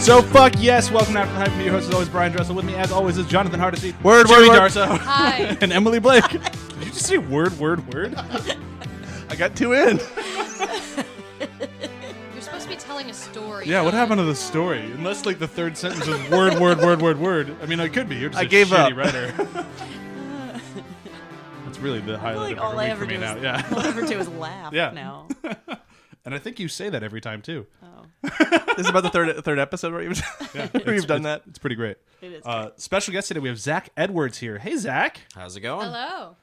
So fuck yes, welcome to After the Hype. Your host is always Bryan Dressel. With me as always is Jonathan Hardesty, Chewie Darsow, Hi. and Emily Blake. Did you just say word? I got two in. You're supposed to be telling a story. Yeah, what happened to the story? Unless like the third sentence is word. I mean, it could be. You're just a shitty writer. That's really the highlight of every week for me now. Yeah. All I ever do is laugh now. And I think you say that every time too. Oh. This is about the third episode where you've done that. It's pretty great. It is great. Special guest today, we have Zack Edwards here. Hey, Zack. How's it going? Hello.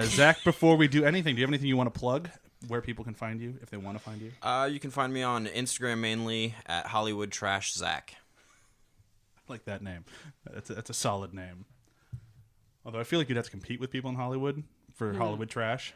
Zack, before we do anything, do you have anything you want to plug? Where people can find you if they want to find you? You can find me on Instagram mainly at Hollywood Trash Zack. I like that name. That's a solid name. Although I feel like you'd have to compete with people in Hollywood for Hollywood trash.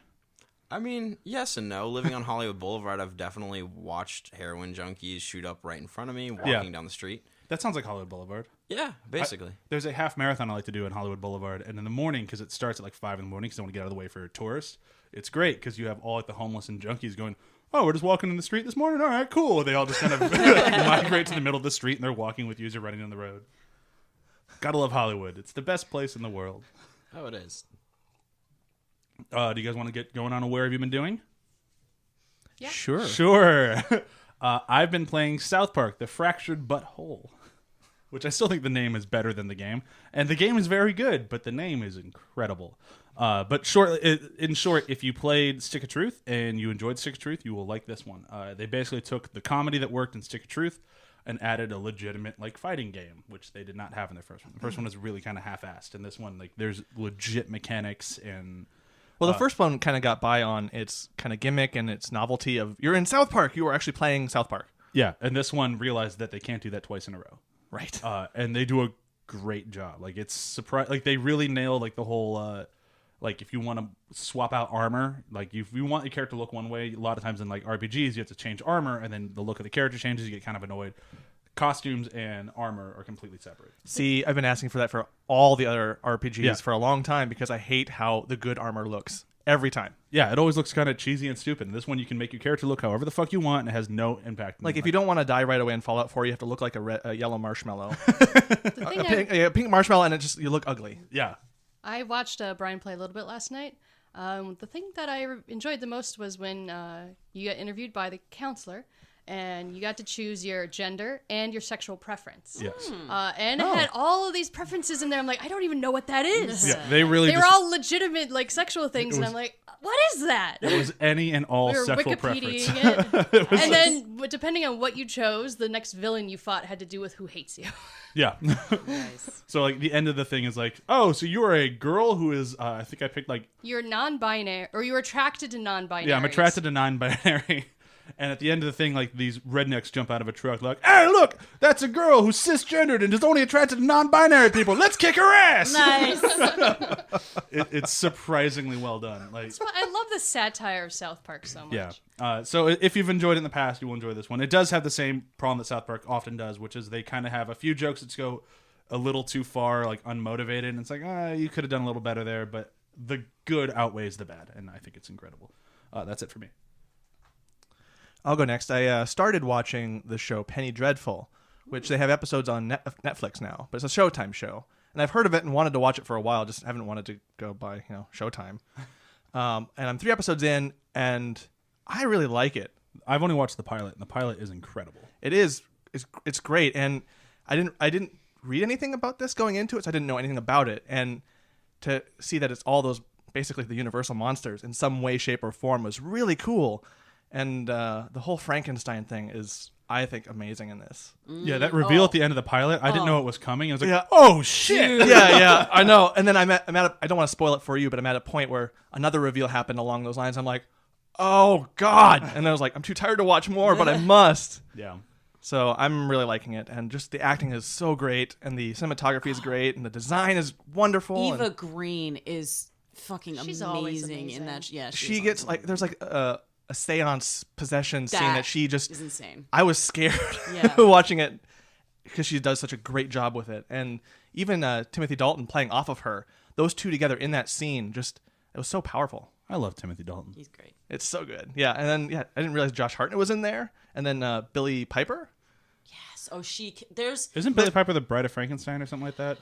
I mean, yes and no. Living on Hollywood Boulevard, I've definitely watched heroin junkies shoot up right in front of me walking down the street. That sounds like Hollywood Boulevard. Yeah, basically. There's a half marathon I like to do in Hollywood Boulevard, and in the morning, because it starts at like 5 in the morning, because I want to get out of the way for tourists, it's great because you have all like the homeless and junkies going, oh, we're just walking in the street this morning? All right, cool. They all just kind of migrate to the middle of the street, and they're walking with you as you're running down the road. Gotta love Hollywood. It's the best place in the world. Oh, it is. Do you guys want to get going on where have you been doing? Yeah. Sure. I've been playing South Park, The Fractured Butthole, which I still think the name is better than the game. And the game is very good, but the name is incredible. But in short, if you played Stick of Truth and you enjoyed Stick of Truth, you will like this one. They basically took the comedy that worked in Stick of Truth and added a legitimate like fighting game, which they did not have in their first one. The first one was really kind of half-assed, and this one, like, there's legit mechanics and... Well, the first one kind of got by on its kind of gimmick and its novelty of you're in South Park. You were actually playing South Park. Yeah, and this one realized that they can't do that twice in a row. Right. And they do a great job. Like, it's surprise. Like, they really nail like the whole like if you want to swap out armor, like if you want your character to look one way, a lot of times in like RPGs you have to change armor, and then the look of the character changes. You get kind of annoyed. Costumes and armor are completely separate. See, I've been asking for that for all the other RPGs for a long time because I hate how the good armor looks every time. Yeah, it always looks kind of cheesy and stupid. And this one, you can make your character look however the fuck you want, and it has no impact. Like, if you don't want to die right away in Fallout 4, you have to look like a yellow marshmallow. The pink marshmallow, and you look ugly. Yeah. I watched Brian play a little bit last night. The thing that I enjoyed the most was when you got interviewed by the counselor, and you got to choose your gender and your sexual preference. Yes. And it had all of these preferences in there. I'm like, I don't even know what that is. Yeah, they were all legitimate, like, sexual things, and I'm like, what is that? It was any and all We were sexual Wikipediaing preference. it. And then, depending on what you chose, the next villain you fought had to do with who hates you. Yeah. Nice. So, like, the end of the thing is like, oh, so you are a girl who is, I think I picked, like... You're non-binary, or you're attracted to non-binary. Yeah, I'm attracted to non-binary. And at the end of the thing, like, these rednecks jump out of a truck like, hey, look, that's a girl who's cisgendered and is only attracted to non-binary people. Let's kick her ass! Nice. It's surprisingly well done. Like, I love the satire of South Park so much. yeah. So if you've enjoyed it in the past, you will enjoy this one. It does have the same problem that South Park often does, which is they kind of have a few jokes that go a little too far, like, unmotivated. And it's like, you could have done a little better there, but the good outweighs the bad, and I think it's incredible. That's it for me. I'll go next. I started watching the show Penny Dreadful, which they have episodes on Netflix now, but it's a Showtime show. And I've heard of it and wanted to watch it for a while, just haven't wanted to go by, Showtime. And I'm 3 episodes in, and I really like it. I've only watched the pilot, and the pilot is incredible. It is. It's great. And I didn't read anything about this going into it, so I didn't know anything about it. And to see that it's all those, basically the Universal monsters in some way, shape, or form was really cool. And the whole Frankenstein thing is, I think, amazing in this. Yeah, that reveal at the end of the pilot, I didn't know it was coming. I was like, Yeah. oh, shit! Yeah, I know. And then I'm at I don't want to spoil it for you, but I'm at a point where another reveal happened along those lines. I'm like, oh, God. And I was like, I'm too tired to watch more, but I must. Yeah. So I'm really liking it. And just the acting is so great, and the cinematography is great, and the design is wonderful. Eva Green is fucking She's always amazing in that. Yeah, She gets, like, there's like a seance possession scene that she just is insane. I was scared Yeah. watching it because she does such a great job with it. And even Timothy Dalton playing off of her, those two together in that scene, just it was so powerful. I love Timothy Dalton. He's great. It's so good. Yeah, and then I didn't realize Josh Hartnett was in there, and then Billy Piper. Yes. Oh, there's Isn't Billy Piper the Bride of Frankenstein or something like that?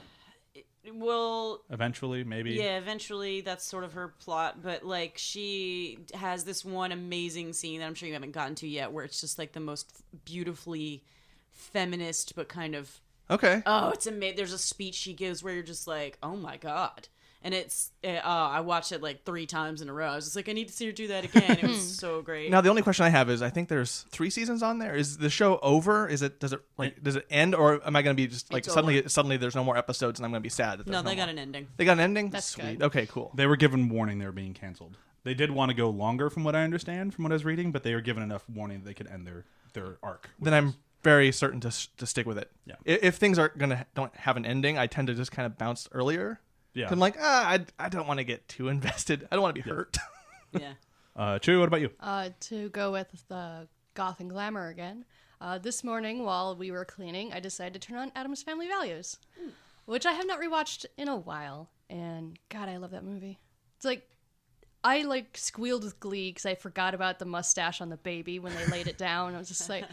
well. Eventually, maybe. Yeah, eventually that's sort of her plot, but like she has this one amazing scene that I'm sure you haven't gotten to yet, where it's just like the most beautifully feminist, but kind of it's amazing. There's a speech she gives where you're just like, oh my god. And I watched it like 3 times in a row. I was just like, I need to see her do that again. It was so great. Now the only question I have is, I think there's 3 seasons on there. Is the show over? Does it end, or am I going to be just like suddenly there's no more episodes and I'm going to be sad that there's No, they got more? an ending. They got an ending. That's Sweet. good. Okay, cool. They were given warning they were being canceled. They did want to go longer, from what I understand, from what I was reading, but they were given enough warning that they could end their arc. Then I'm very certain to stick with it. Yeah. If things don't have an ending, I tend to just kind of bounce earlier. Yeah. 'Cause I'm like, I don't want to get too invested. I don't want to be hurt. Yeah. Chewie, what about you? To go with the goth and glamour again, this morning while we were cleaning, I decided to turn on Addams Family Values, which I have not rewatched in a while. And God, I love that movie. It's like I like squealed with glee because I forgot about the mustache on the baby when they laid it down. I was just like,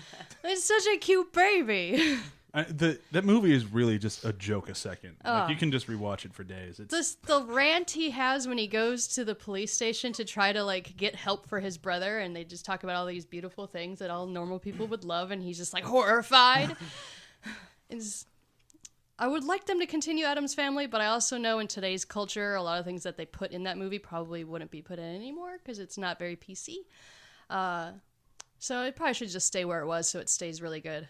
it's such a cute baby. That movie is really just a joke a second. Like, you can just rewatch it for days. It's The rant he has when he goes to the police station to try to like get help for his brother, and they just talk about all these beautiful things that all normal people would love, and he's just like horrified. I would like them to continue Addams Family, but I also know in today's culture, a lot of things that they put in that movie probably wouldn't be put in anymore because it's not very PC. So it probably should just stay where it was so it stays really good.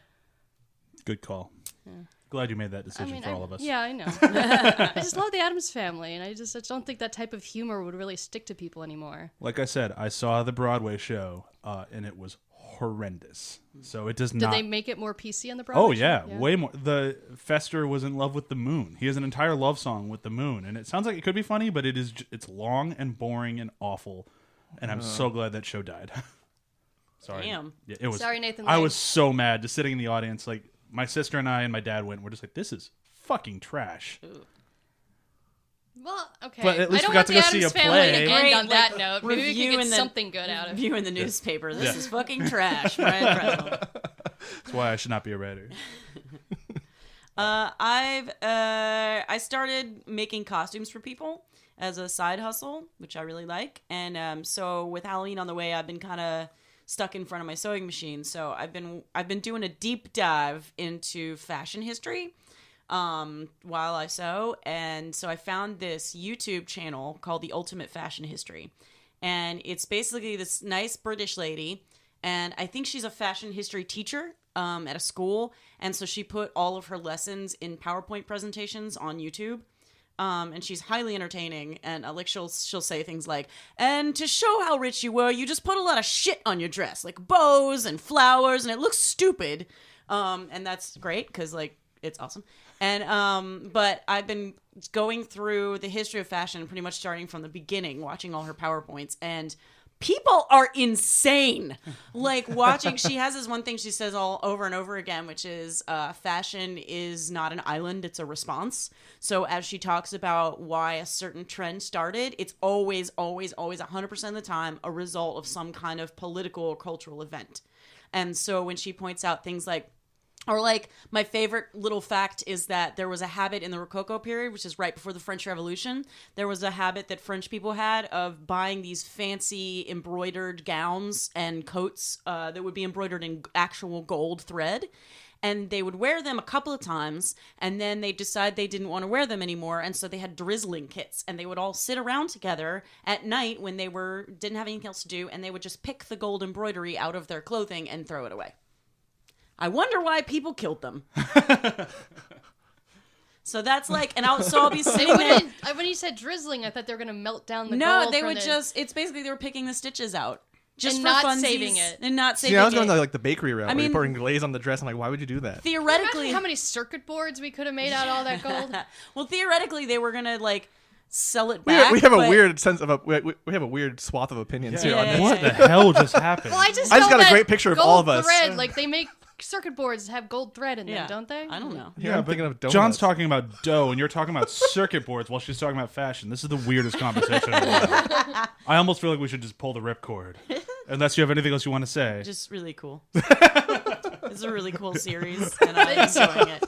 good call. Yeah. Glad you made that decision for all of us. Yeah, I know. I just love the Addams Family, and I don't think that type of humor would really stick to people anymore. Like I said, I saw the Broadway show, and it was horrendous. So it does not. Did they make it more PC on the Broadway? Oh yeah, way more. The Fester was in love with the moon. He has an entire love song with the moon, and it sounds like it could be funny, but it's long and boring and awful. And I'm so glad that show died. Sorry. Damn. Yeah, it was. Sorry, Nathan I Lane. was so mad, just sitting in the audience. Like my sister and I and my dad went. We're just like, this is fucking trash. Well, okay. But at least I don't we got want to the go see Addams a Family play. to end Great, on that note. Maybe we review can in get the- something good out of it. View in the newspaper. This is fucking trash. Bryan Dressel. That's why I should not be a writer. I started making costumes for people as a side hustle, which I really like. And so with Halloween on the way, I've been kind of stuck in front of my sewing machine. So I've been doing a deep dive into fashion history while I sew. And so I found this YouTube channel called The Ultimate Fashion History. And it's basically this nice British lady. And I think she's a fashion history teacher at a school. And so she put all of her lessons in PowerPoint presentations on YouTube. And she's highly entertaining. And like she'll say things like, and to show how rich you were, you just put a lot of shit on your dress, like bows and flowers, and it looks stupid. And that's great because like it's awesome. And but I've been going through the history of fashion pretty much starting from the beginning, watching all her PowerPoints, and people are insane. Like watching, she has this one thing she says all over and over again, which is fashion is not an island, it's a response. So as she talks about why a certain trend started, it's always 100% of the time a result of some kind of political or cultural event. And so when she points out things like, or like my favorite little fact is that there was a habit in the Rococo period, which is right before the French Revolution. There was a habit that French people had of buying these fancy embroidered gowns and coats that would be embroidered in actual gold thread. And they would wear them a couple of times, and then they decide they didn't want to wear them anymore, and so they had drizzling kits, and they would all sit around together at night when they didn't have anything else to do, and they would just pick the gold embroidery out of their clothing and throw it away. I wonder why people killed them. So that's like, and I'll be sitting there. When you said drizzling, I thought they were going to melt down the No, gold. they from would the... it's basically they were picking the stitches out. Just And for not funsies, saving it. And not saving See, I was it. going to like the bakery route. I where you're mean- pouring glaze on the dress. I'm like, why would you do that? Theoretically, Imagine how many circuit boards we could have made out of all that gold. well, theoretically, they were going to like sell it We back. have a but- weird sense of we have a weird swath of opinions here on Yeah, this. What the hell just happened? Well, I just I just know got a that great picture of gold all of us. Thread, like they make circuit boards have gold thread in them, Yeah. don't they? I don't know. Yeah, I'm thinking of donuts. John's talking about dough, and you're talking about circuit boards while she's talking about fashion. This is the weirdest conversation in the world. I almost feel like we should just pull the ripcord. Unless you have anything else you want to say. Just really cool. It's It's a really cool series, and I'm enjoying it.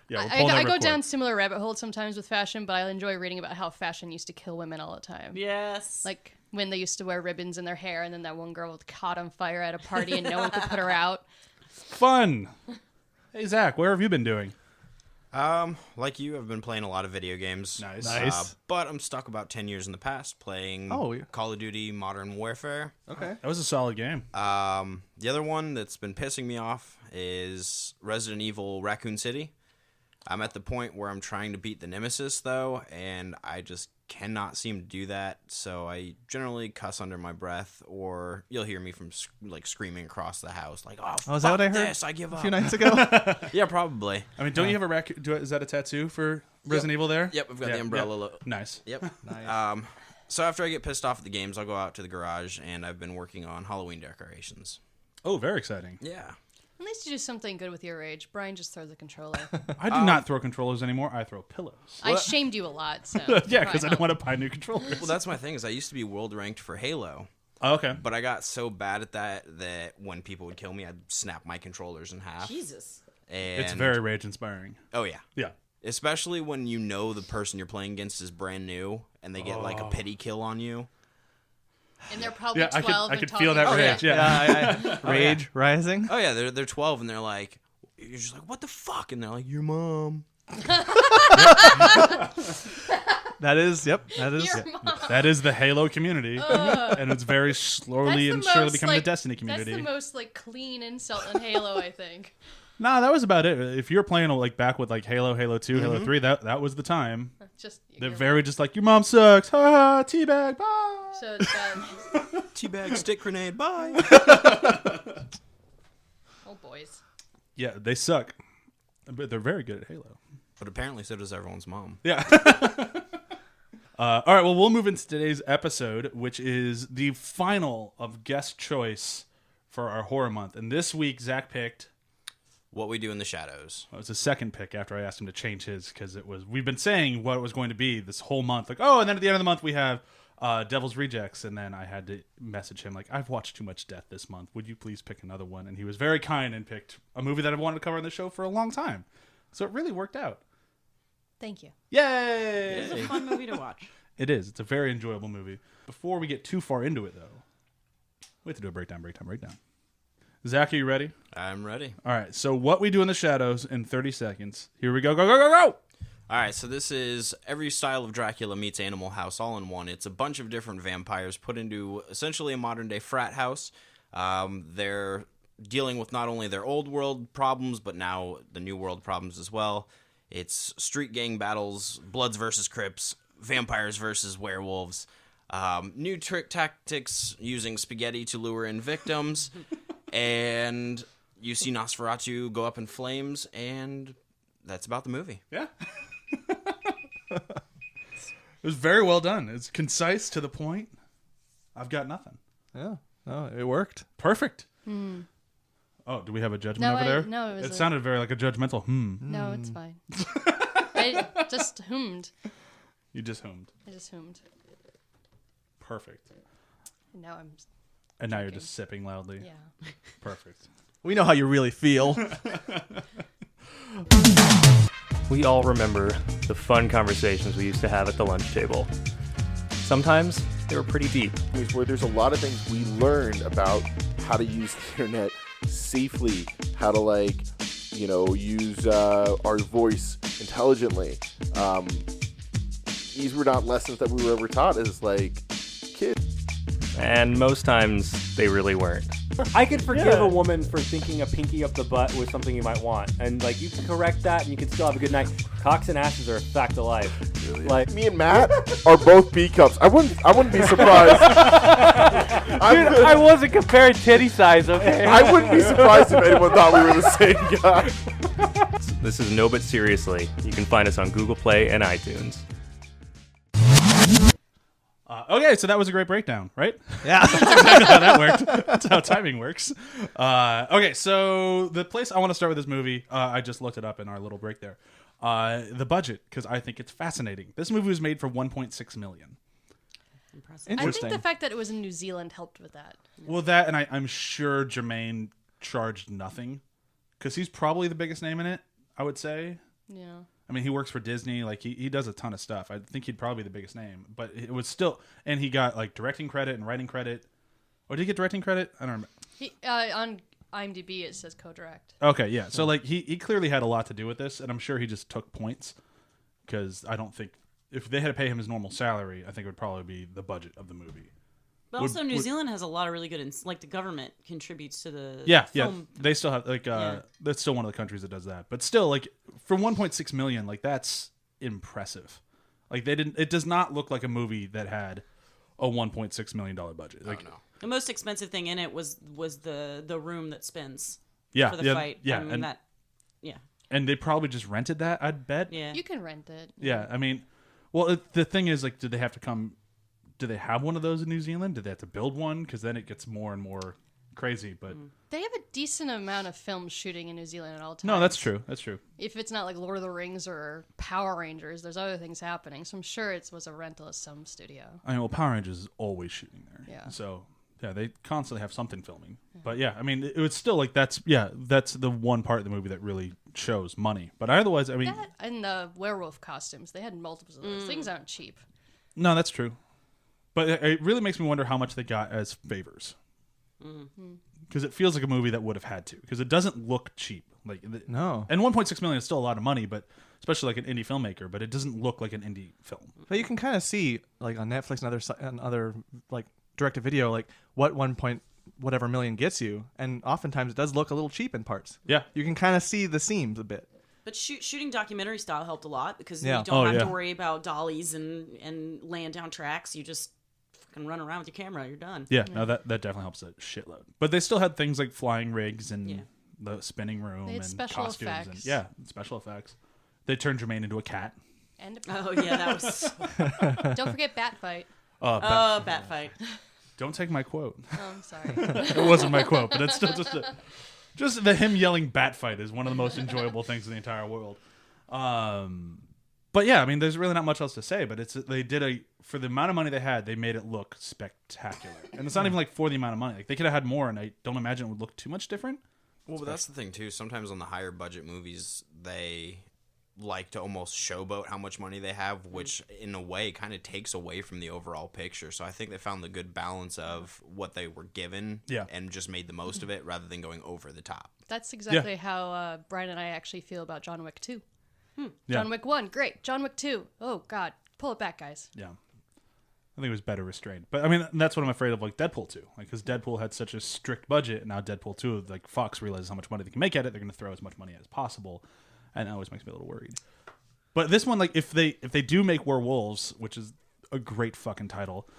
Yeah, we're I pulling that go record. down similar rabbit holes sometimes with fashion, but I enjoy reading about how fashion used to kill women all the time. Yes. Like when they used to wear ribbons in their hair, and then that one girl caught on fire at a party, and no one could put her out. Fun. Hey Zach, where have you been doing? Like you, I've been playing a lot of video games. Nice. But I'm stuck about 10 years in the past playing Call of Duty Modern Warfare. Okay. That was a solid game. The other one that's been pissing me off is Resident Evil Raccoon City. I'm at the point where I'm trying to beat the Nemesis, though, and I just cannot seem to do that, so I generally cuss under my breath, or you'll hear me from screaming across the house, like, oh, is that what I heard this, I give a up. few nights ago? Yeah, probably. I mean, don't you have a raccoon? Is that a tattoo for Resident Evil there? Yep, I've got the umbrella. Nice. Yep. Nice. So after I get pissed off at the games, I'll go out to the garage, and I've been working on Halloween decorations. Oh, very exciting. Yeah. At least you do something good with your rage. Brian just throws a controller. I do not throw controllers anymore. I throw pillows. I shamed you a lot, so Yeah, because I don't want to buy new controllers. Well, that's my thing, is I used to be world ranked for Halo. Oh, okay. But I got so bad at that when people would kill me, I'd snap my controllers in half. Jesus. And It's very rage inspiring. Oh, yeah. Yeah. Especially when you know the person you're playing against is brand new, and they get like a pity kill on you. and they're probably Yeah, 12 I and could talking feel that shit. rage. Yeah. Rage rising. Oh, yeah, they're 12, and they're like, you're just like, what the fuck? And they're like, your mom. That is, yep. That is. Your mom. That is the Halo community, and it's very slowly and surely becoming the Destiny That's community. the most clean insult in Halo, I think. Nah, that was about it. If you're playing back with Halo, Halo 2, Halo 3, that was the time. Just They're very just like, your mom sucks. Ha ha, teabag, bye. so it's Teabag, stick grenade, bye. oh boys. Yeah, they suck, but they're very good at Halo. But apparently so does everyone's mom. Yeah. All right, well, we'll move into today's episode, which is the final of guest choice for our horror month. And this week, Zach picked... What We Do in the Shadows. It was a second pick after I asked him to change his, because we've been saying what it was going to be this whole month. Like, and then at the end of the month, we have Devil's Rejects. And then I had to message him, like, I've watched too much death this month. Would you please pick another one? And he was very kind and picked a movie that I've wanted to cover on the show for a long time. So it really worked out. Thank you. Yay! It's a fun movie to watch. It is. It's a very enjoyable movie. Before we get too far into it, though, we have to do a breakdown. Zach, are you ready? I'm ready. All right. So what we do in the shadows in 30 seconds. Here we go. Go, go, go, go! All right, so this is every style of Dracula meets Animal House all in one. It's a bunch of different vampires put into essentially a modern-day frat house. They're dealing with not only their old world problems, but now the new world problems as well. It's street gang battles, Bloods versus Crips, vampires versus werewolves, new trick tactics using spaghetti to lure in victims, and you see Nosferatu go up in flames, and that's about the movie. Yeah. It was very well done. It's concise, to the point. I've got nothing. Yeah. No, it worked. Perfect. Oh, do we have a judgment over there? No, it was sounded very like a judgmental No, it's fine. I just hummed. You just hummed. I just hummed. Perfect. And now I'm... And now you're just sipping loudly. Yeah. Perfect. We know how you really feel. We all remember the fun conversations we used to have at the lunch table. Sometimes they were pretty deep. Where there's a lot of things we learned about how to use the internet safely, how to use our voice intelligently. These were not lessons that we were ever taught as kids. And most times they really weren't. I could forgive a woman for thinking a pinky up the butt was something you might want, and you can correct that, and you can still have a good night. Cocks and asses are a fact of life. Really? Me and Matt are both B cups. I wouldn't be surprised. Dude, I wasn't comparing titty size, okay? I wouldn't be surprised if anyone thought we were the same guy. This is No But Seriously. You can find us on Google Play and iTunes. Okay, so that was a great breakdown, right? Yeah. That's exactly how that worked. That's how timing works. Okay, so the place I want to start with this movie, I just looked it up in our little break there. The budget, because I think it's fascinating. This movie was made for $1.6 million. Impressive. I think Interesting. the fact that it was in New Zealand helped with that. Well, that, and I'm sure Jermaine charged nothing because he's probably the biggest name in it, I would say. Yeah. I mean, he works for Disney. Like, he does a ton of stuff. I think he'd probably be the biggest name. But it was still... And he got, like, directing credit and writing credit. Or did he get directing credit? I don't remember. He, on IMDb, it says co-direct. Okay, yeah. So, like, he clearly had a lot to do with this, and I'm sure he just took points. Because I don't think... If they had to pay him his normal salary, I think it would probably be the budget of the movie. But also, New Zealand has a lot of really good... like, the government contributes to the film. They still have... like, that's still one of the countries that does that. But still, like, for 1.6 million, like, that's impressive. Like, they didn't... It does not look like a movie that had a $1.6 million budget. Like, no. The most expensive thing in it was the room that spins for the fight. Yeah, I mean, yeah. And they probably just rented that, I'd bet. Yeah. You can rent it. Yeah, I mean... Well, the thing is, like, did they have to come... Do they have one of those in New Zealand? Did they have to build one? Because then it gets more and more crazy. But They have a decent amount of film shooting in New Zealand at all times. no, that's true. That's true. If it's not like Lord of the Rings or Power Rangers, there's other things happening. So I'm sure it was a rental of some studio. I mean, well, Power Rangers is always shooting there. Yeah. So yeah, they constantly have something filming. But yeah, I mean, it was still like that's the one part of the movie that really shows money. But otherwise, I mean, That and the werewolf costumes, they had multiples of those. Things aren't cheap. no, that's true. But it really makes me wonder how much they got as favors. Because it feels like a movie that would have had to. Because it doesn't look cheap. Like No. And 1.6 million is still a lot of money, but especially like an indie filmmaker. But it doesn't look like an indie film. But you can kind of see, like on Netflix and other like direct-to-video, like what 1 million gets you, and oftentimes it does look a little cheap in parts. Yeah. You can kind of see the seams a bit. But shooting documentary style helped a lot because Yeah. you don't have yeah. to worry about dollies and laying down tracks. You just fucking run around with your camera. You're done. Yeah, no, that definitely helps a shitload. But they still had things like flying rigs and Yeah. the spinning room They had and special costumes. effects. And, yeah, special effects. They turned Jermaine into a cat. And Oh yeah, that was don't forget Bat Fight. bat fight. Don't take my quote. Oh, I'm sorry. It wasn't my quote, but it's still just the him yelling "bat fight" is one of the most enjoyable things in the entire world. But yeah, I mean, there's really not much else to say. But they did for the amount of money they had, they made it look spectacular. And it's not even like for the amount of money. Like they could have had more, and I don't imagine it would look too much different. Well, but that's the thing too. Sometimes on the higher budget movies, they like to almost showboat how much money they have, which in a way kind of takes away from the overall picture. So I think they found the good balance of what they were given and just made the most of it rather than going over the top. That's exactly how Brian and I actually feel about John Wick 2. Yeah. John Wick 1, great. John Wick 2, oh, God. Pull it back, guys. Yeah. I think it was better restrained. But I mean, that's what I'm afraid of, like Deadpool 2. Like, because Deadpool had such a strict budget, and now Deadpool 2, like Fox realizes how much money they can make at it, they're going to throw as much money as possible. And that always makes me a little worried. But this one, like, if they do make Werewolves, which is a great fucking title,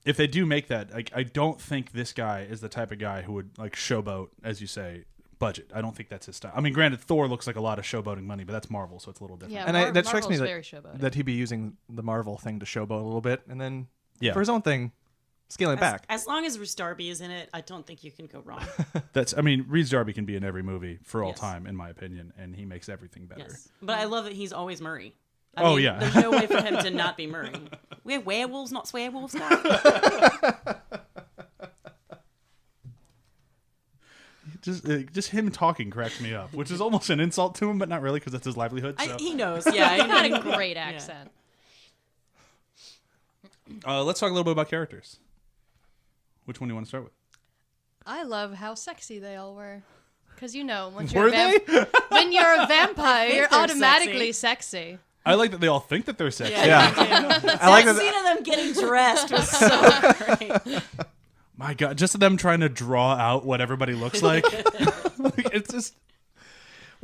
if they do make that, like, I don't think this guy is the type of guy who would, like, showboat, as you say, budget. I don't think that's his style. I mean, granted, Thor looks like a lot of showboating money, but that's Marvel, so it's a little different. Yeah, And that strikes me Marvel's very showboating. that he'd be using the Marvel thing to showboat a little bit, and then Yeah. for his own thing, scaling it back. As long as Rhys Darby is in it, I don't think you can go wrong. I mean, Reed Darby can be in every movie for all Yes. time, in my opinion, and he makes everything better. Yes, but I love that he's always Murray. I Oh, mean, yeah. There's no way for him to not be Murray. We're werewolves, not swearwolves, guys. Just him talking cracks me up, which is almost an insult to him, but not really, because that's his livelihood. So. He knows. Yeah, He's got a he- great yeah. accent. Let's talk a little bit about characters. Which one do you want to start with? I love how sexy they all were. Because, you know, once Were you're when you're a vampire, you're they're automatically sexy. I like that they all think that they're sexy. Yeah. I like that that- scene of them getting dressed was so great. My God, just them trying to draw out what everybody looks like. Like, it's just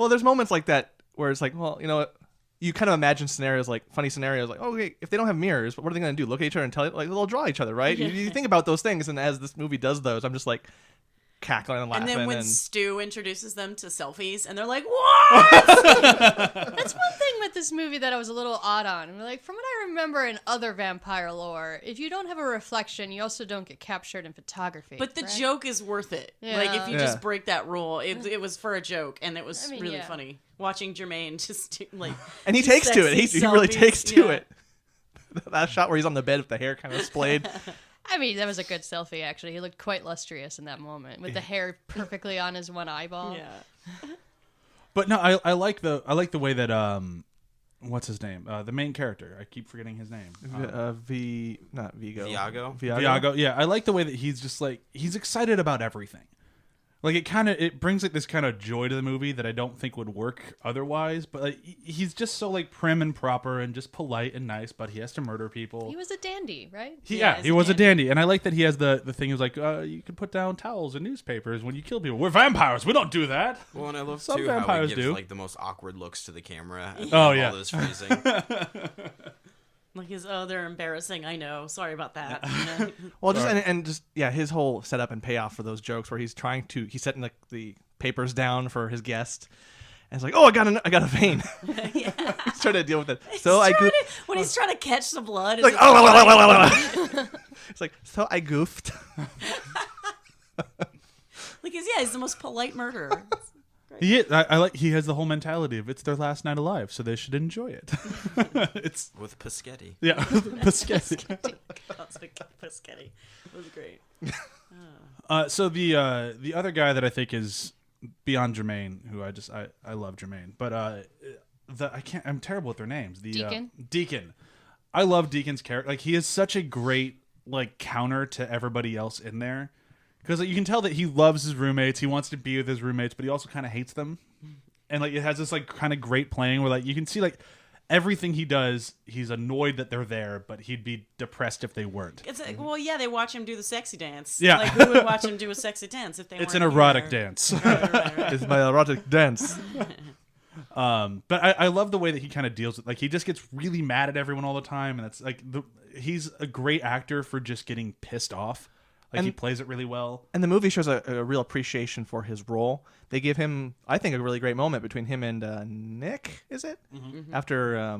Well, there's moments like that where it's like, well, you know what? You kind of imagine scenarios, like funny scenarios, like, oh, okay, if they don't have mirrors, what are they going to do? Look at each other and tell you, like, they'll draw each other, right? You think about those things, and as this movie does those, I'm just like cackling and laughing. And then when Stu introduces them to selfies, and they're like, "What?" That's one thing with this movie that I was a little odd on. I'm like, from what I remember in other vampire lore, if you don't have a reflection, you also don't get captured in photography. But the correct? joke is worth it. Yeah. Like if you Yeah. just break that rule, it was for a joke, and it was I mean, really yeah. funny watching Jermaine just do, like. and he takes to it. sexy He really selfies, takes to yeah. it. That shot where he's on the bed with the hair kind of splayed. I mean, that was a good selfie, actually. He looked quite lustrous in that moment, with the hair perfectly on his one eyeball. Yeah. But no, I like the way that what's his name? The main character. I keep forgetting his name. Not Vigo. Viago? Viago. Yeah, I like the way that he's just like he's excited about everything. Like it brings like this kind of joy to the movie that I don't think would work otherwise. But like, he's just so like prim and proper and just polite and nice. But he has to murder people. He was a dandy, right? He he's was a a dandy, and I like that he has the thing. He was like, you can put down towels and newspapers when you kill people. We're vampires. We don't do that. Well, and I love Some too how he vampires gives do. like the most awkward looks to the camera. And Oh, all yeah. this phrasing. Like they're embarrassing. I know. Sorry about that. Well, just and just his whole setup and payoff for those jokes where he's setting the papers down for his guest, and it's like, oh, I got a vein. Yeah. He's trying to deal with it. When he's trying to catch the blood, like, it's it's like, so I goofed. like he's the most polite murderer. I like he has the whole mentality of it's their last night alive, so they should enjoy it. It's With Paschetti. yeah, Paschetti. Paschetti was great. So the other guy that I think is beyond Jermaine, who I love Jermaine, but I'm terrible with their names. The Deacon? Deacon. I love Deacon's character. Like he is such a great like counter to everybody else in there. Because like, you can tell that he loves his roommates, he wants to be with his roommates, but he also kind of hates them. And like it has this like kind of great playing where like you can see like everything he does, he's annoyed that they're there, but he'd be depressed if they weren't. It's like, well, yeah, they watch him do the sexy dance. Yeah. Like who would watch him do a sexy dance if they? It's weren't an erotic here? dance. Right. It's my erotic dance. But I love the way that he kind of deals with like he just gets really mad at everyone all the time, and it's like he's a great actor for just getting pissed off. Like he plays it really well. And the movie shows a real appreciation for his role. They give him, I think, a really great moment between him and Nick, is it? Mm-hmm. After,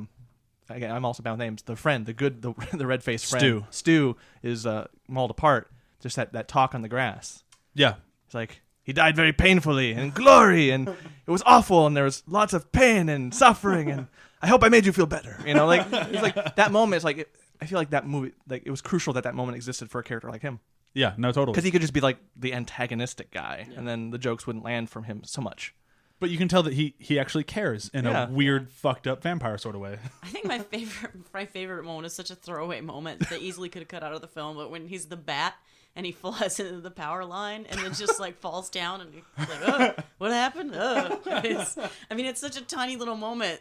again, I'm also bad with names. The friend, the red-faced friend. Stu is mauled apart. Just that talk on the grass. Yeah. It's like, he died very painfully and in glory, and it was awful, and there was lots of pain and suffering, and I hope I made you feel better. You know, like, it's like that moment is like, I feel like that movie, like, it was crucial that moment existed for a character like him. Yeah, no, totally. Because he could just be like the antagonistic guy, and then the jokes wouldn't land from him so much. But you can tell that he actually cares in a weird, fucked up vampire sort of way. I think my favorite moment is such a throwaway moment that easily could have cut out of the film. But when he's the bat and he flies into the power line and then just like falls down and he's like, oh, what happened? Oh. It's such a tiny little moment.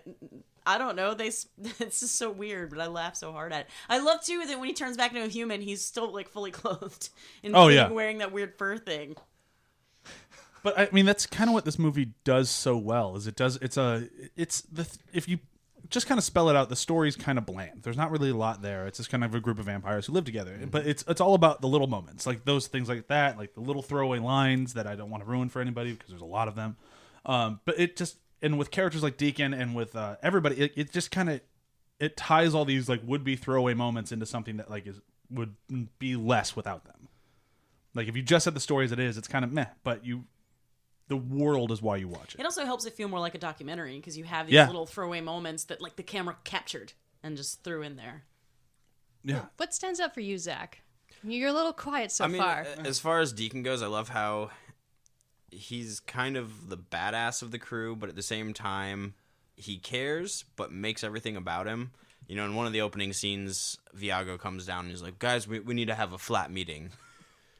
I don't know. It's just so weird, but I laugh so hard at it. I love too that when he turns back into a human, he's still like fully clothed and wearing that weird fur thing. But I mean, that's kind of what this movie does so well. If you just kind of spell it out, the story's kind of bland. There's not really a lot there. It's just kind of a group of vampires who live together. Mm-hmm. But it's all about the little moments, like those things like that, like the little throwaway lines that I don't want to ruin for anybody because there's a lot of them. But it just. And with characters like Deacon and with everybody, it just kind of it ties all these like would be throwaway moments into something that like would be less without them. Like if you just had the story as it is, it's kind of meh. But the world is why you watch it. It also helps it feel more like a documentary because you have these little throwaway moments that like the camera captured and just threw in there. Yeah. What stands out for you, Zach? You're a little quiet so far. As far as Deacon goes, I love how he's kind of the badass of the crew, but at the same time, he cares, but makes everything about him. You know, in one of the opening scenes, Viago comes down and he's like, guys, we need to have a flat meeting.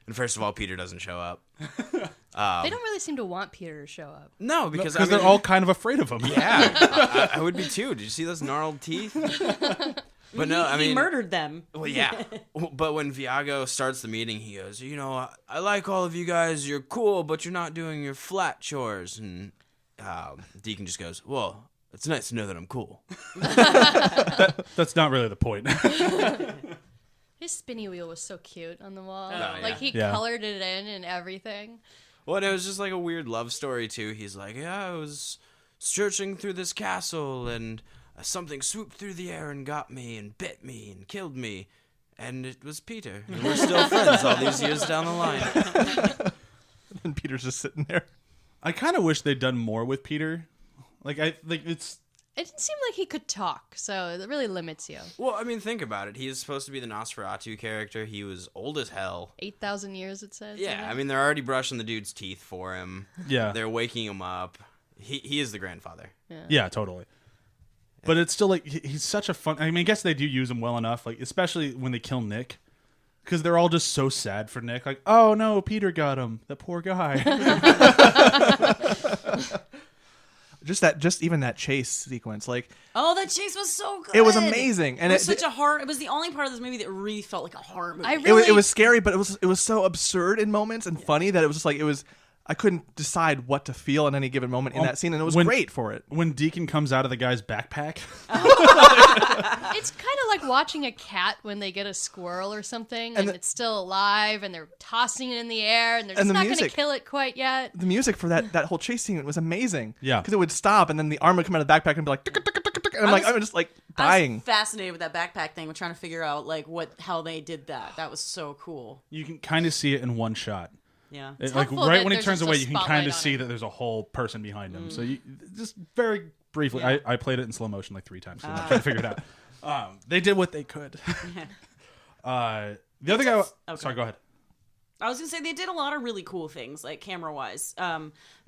And first of all, Peter doesn't show up. They don't really seem to want Peter to show up. No, because they're all kind of afraid of him. Yeah, I would be too. Did you see those gnarled teeth? But no, I mean, he murdered them. Well, yeah. But when Viago starts the meeting, he goes, you know, I like all of you guys. You're cool, but you're not doing your flat chores. And Deacon just goes, well, it's nice to know that I'm cool. That's not really the point. His spinny wheel was so cute on the wall. yeah. Like he colored it in and everything. Well, and it was just like a weird love story, too. He's like, yeah, I was searching through this castle and something swooped through the air and got me and bit me and killed me. And it was Peter. And we're still friends all these years down the line. And Peter's just sitting there. I kind of wish they'd done more with Peter. Like it's It didn't seem like he could talk, so it really limits you. Well, I mean, think about it. He is supposed to be the Nosferatu character. He was old as hell. 8,000 years, it says. Yeah, I mean, they're already brushing the dude's teeth for him. Yeah. They're waking him up. He is the grandfather. Yeah, totally. But it's still like he's such a fun. I mean, I guess they do use him well enough, like especially when they kill Nick, because they're all just so sad for Nick. Like, oh no, Peter got him. The poor guy. Just even that chase sequence, like Oh, that chase was so good. it was amazing, and It was such a horror. It was the only part of this movie that really felt like a horror movie. it was scary, but it was so absurd in moments and funny that it was just like I couldn't decide what to feel in any given moment in that scene, and it was great for it. When Deacon comes out of the guy's backpack. It's kind of like watching a cat when they get a squirrel or something, and it's still alive, and they're tossing it in the air, and they're just not going to kill it quite yet. The music for that whole chase scene was amazing. Yeah. Because it would stop, and then the arm would come out of the backpack and be like, and I'm just like dying. I was fascinated with that backpack thing. We're trying to figure out like how they did that. That was so cool. You can kind of see it in one shot. Yeah. Like helpful right that when he there's turns just a away, you can kind spotlight of on see it. that there's a whole person behind him. So you just very briefly, I played it in slow motion like 3 times. So I'm trying to figure it out. They did what they could. The other guy. Sorry, go ahead. I was gonna say they did a lot of really cool things, like camera wise.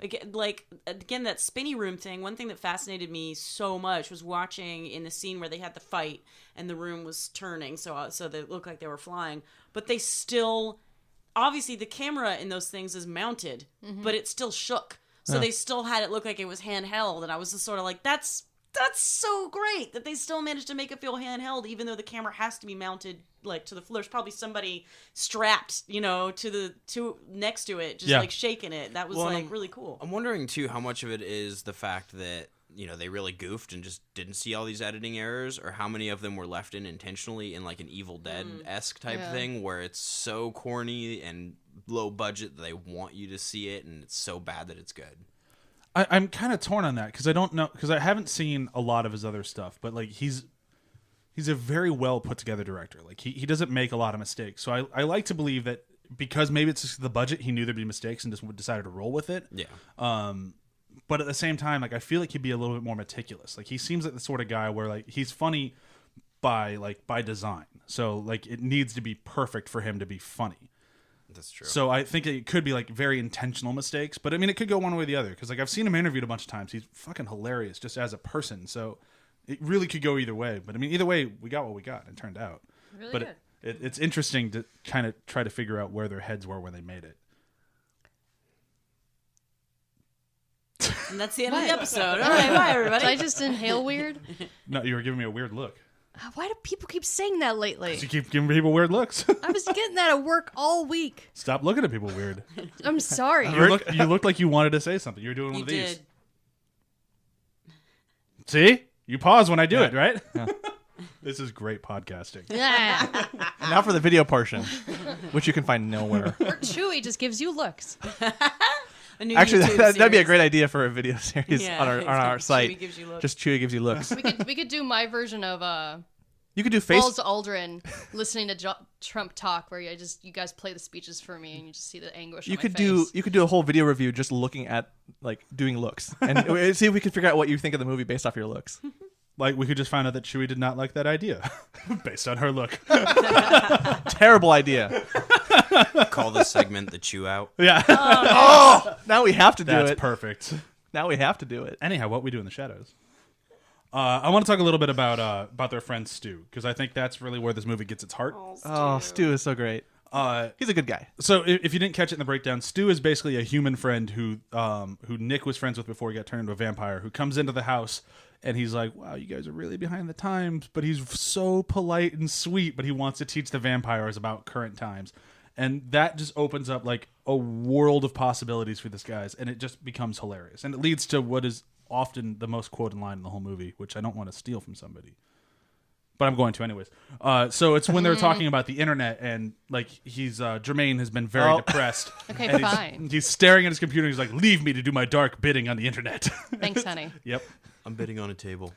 Again, that spinny room thing. One thing that fascinated me so much was watching in the scene where they had the fight and the room was turning, so they looked like they were flying, but they still. Obviously, the camera in those things is mounted, but it still shook. So they still had it look like it was handheld, and I was just sort of like, that's so great that they still managed to make it feel handheld, even though the camera has to be mounted like to the floor. There's probably somebody strapped, to next to it, just like shaking it. That was really cool. I'm wondering too how much of it is the fact that they really goofed and just didn't see all these editing errors, or how many of them were left in intentionally in like an Evil Dead-esque type thing where it's so corny and low budget that they want you to see it and it's so bad that it's good. I'm kind of torn on that because I don't know, because I haven't seen a lot of his other stuff, but like he's a very well put together director. Like he doesn't make a lot of mistakes. So I like to believe that because maybe it's just the budget, he knew there'd be mistakes and just decided to roll with it. Yeah. But at the same time, like I feel like he'd be a little bit more meticulous. Like he seems like the sort of guy where like he's funny by design. So like it needs to be perfect for him to be funny. That's true. So I think it could be like very intentional mistakes, but I mean it could go one way or the other because like I've seen him interviewed a bunch of times. He's fucking hilarious just as a person. So it really could go either way. But I mean either way, we got what we got. It turned out. Really but good. It's interesting to kind of try to figure out where their heads were when they made it. And that's the end of the episode. All right, bye everybody. Did I just inhale weird? No, you were giving me a weird look. Why do people keep saying that lately? You keep giving people weird looks. I was getting that at work all week. Stop looking at people weird. I'm sorry. You looked like you wanted to say something. You were doing one You of these. did. See? You pause when I do it, right? Yeah. This is great podcasting. Yeah. And now for the video portion, which you can find nowhere. Or Chewie just gives you looks. Actually, YouTube that'd be a series. great idea for a video series Yeah, on our Chewie site. gives you looks. Just Chewie gives you looks. We could do my version of You could do Buzz Aldrin listening to Trump talk, where you guys play the speeches for me, and you just see the anguish. You on could my do face. you could do a whole video review just looking at like doing looks and see if we can figure out what you think of the movie based off your looks. Like, we could just find out that Chewie did not like that idea based on her look. Terrible idea. Call this segment the chew out. Yeah. Oh, now we have to do That's it. perfect. Now we have to do it. Anyhow, what we do in the shadows. I want to talk a little bit about their friend Stu, because I think that's really where this movie gets its heart. Oh, Stu is so great. He's a good guy. So if you didn't catch it in the breakdown, Stu is basically a human friend who Nick was friends with before he got turned into a vampire, who comes into the house and he's like, wow, you guys are really behind the times, but he's so polite and sweet, but he wants to teach the vampires about current times. And that just opens up like a world of possibilities for this guy, and it just becomes hilarious. And it leads to what is often the most quoted line in the whole movie, which I don't want to steal from somebody, but I'm going to anyways. So it's when they're talking about the internet, and like Jermaine has been very depressed. Okay, and fine. He's staring at his computer. He's like, leave me to do my dark bidding on the internet. Thanks, honey. Yep. I'm bidding on a table.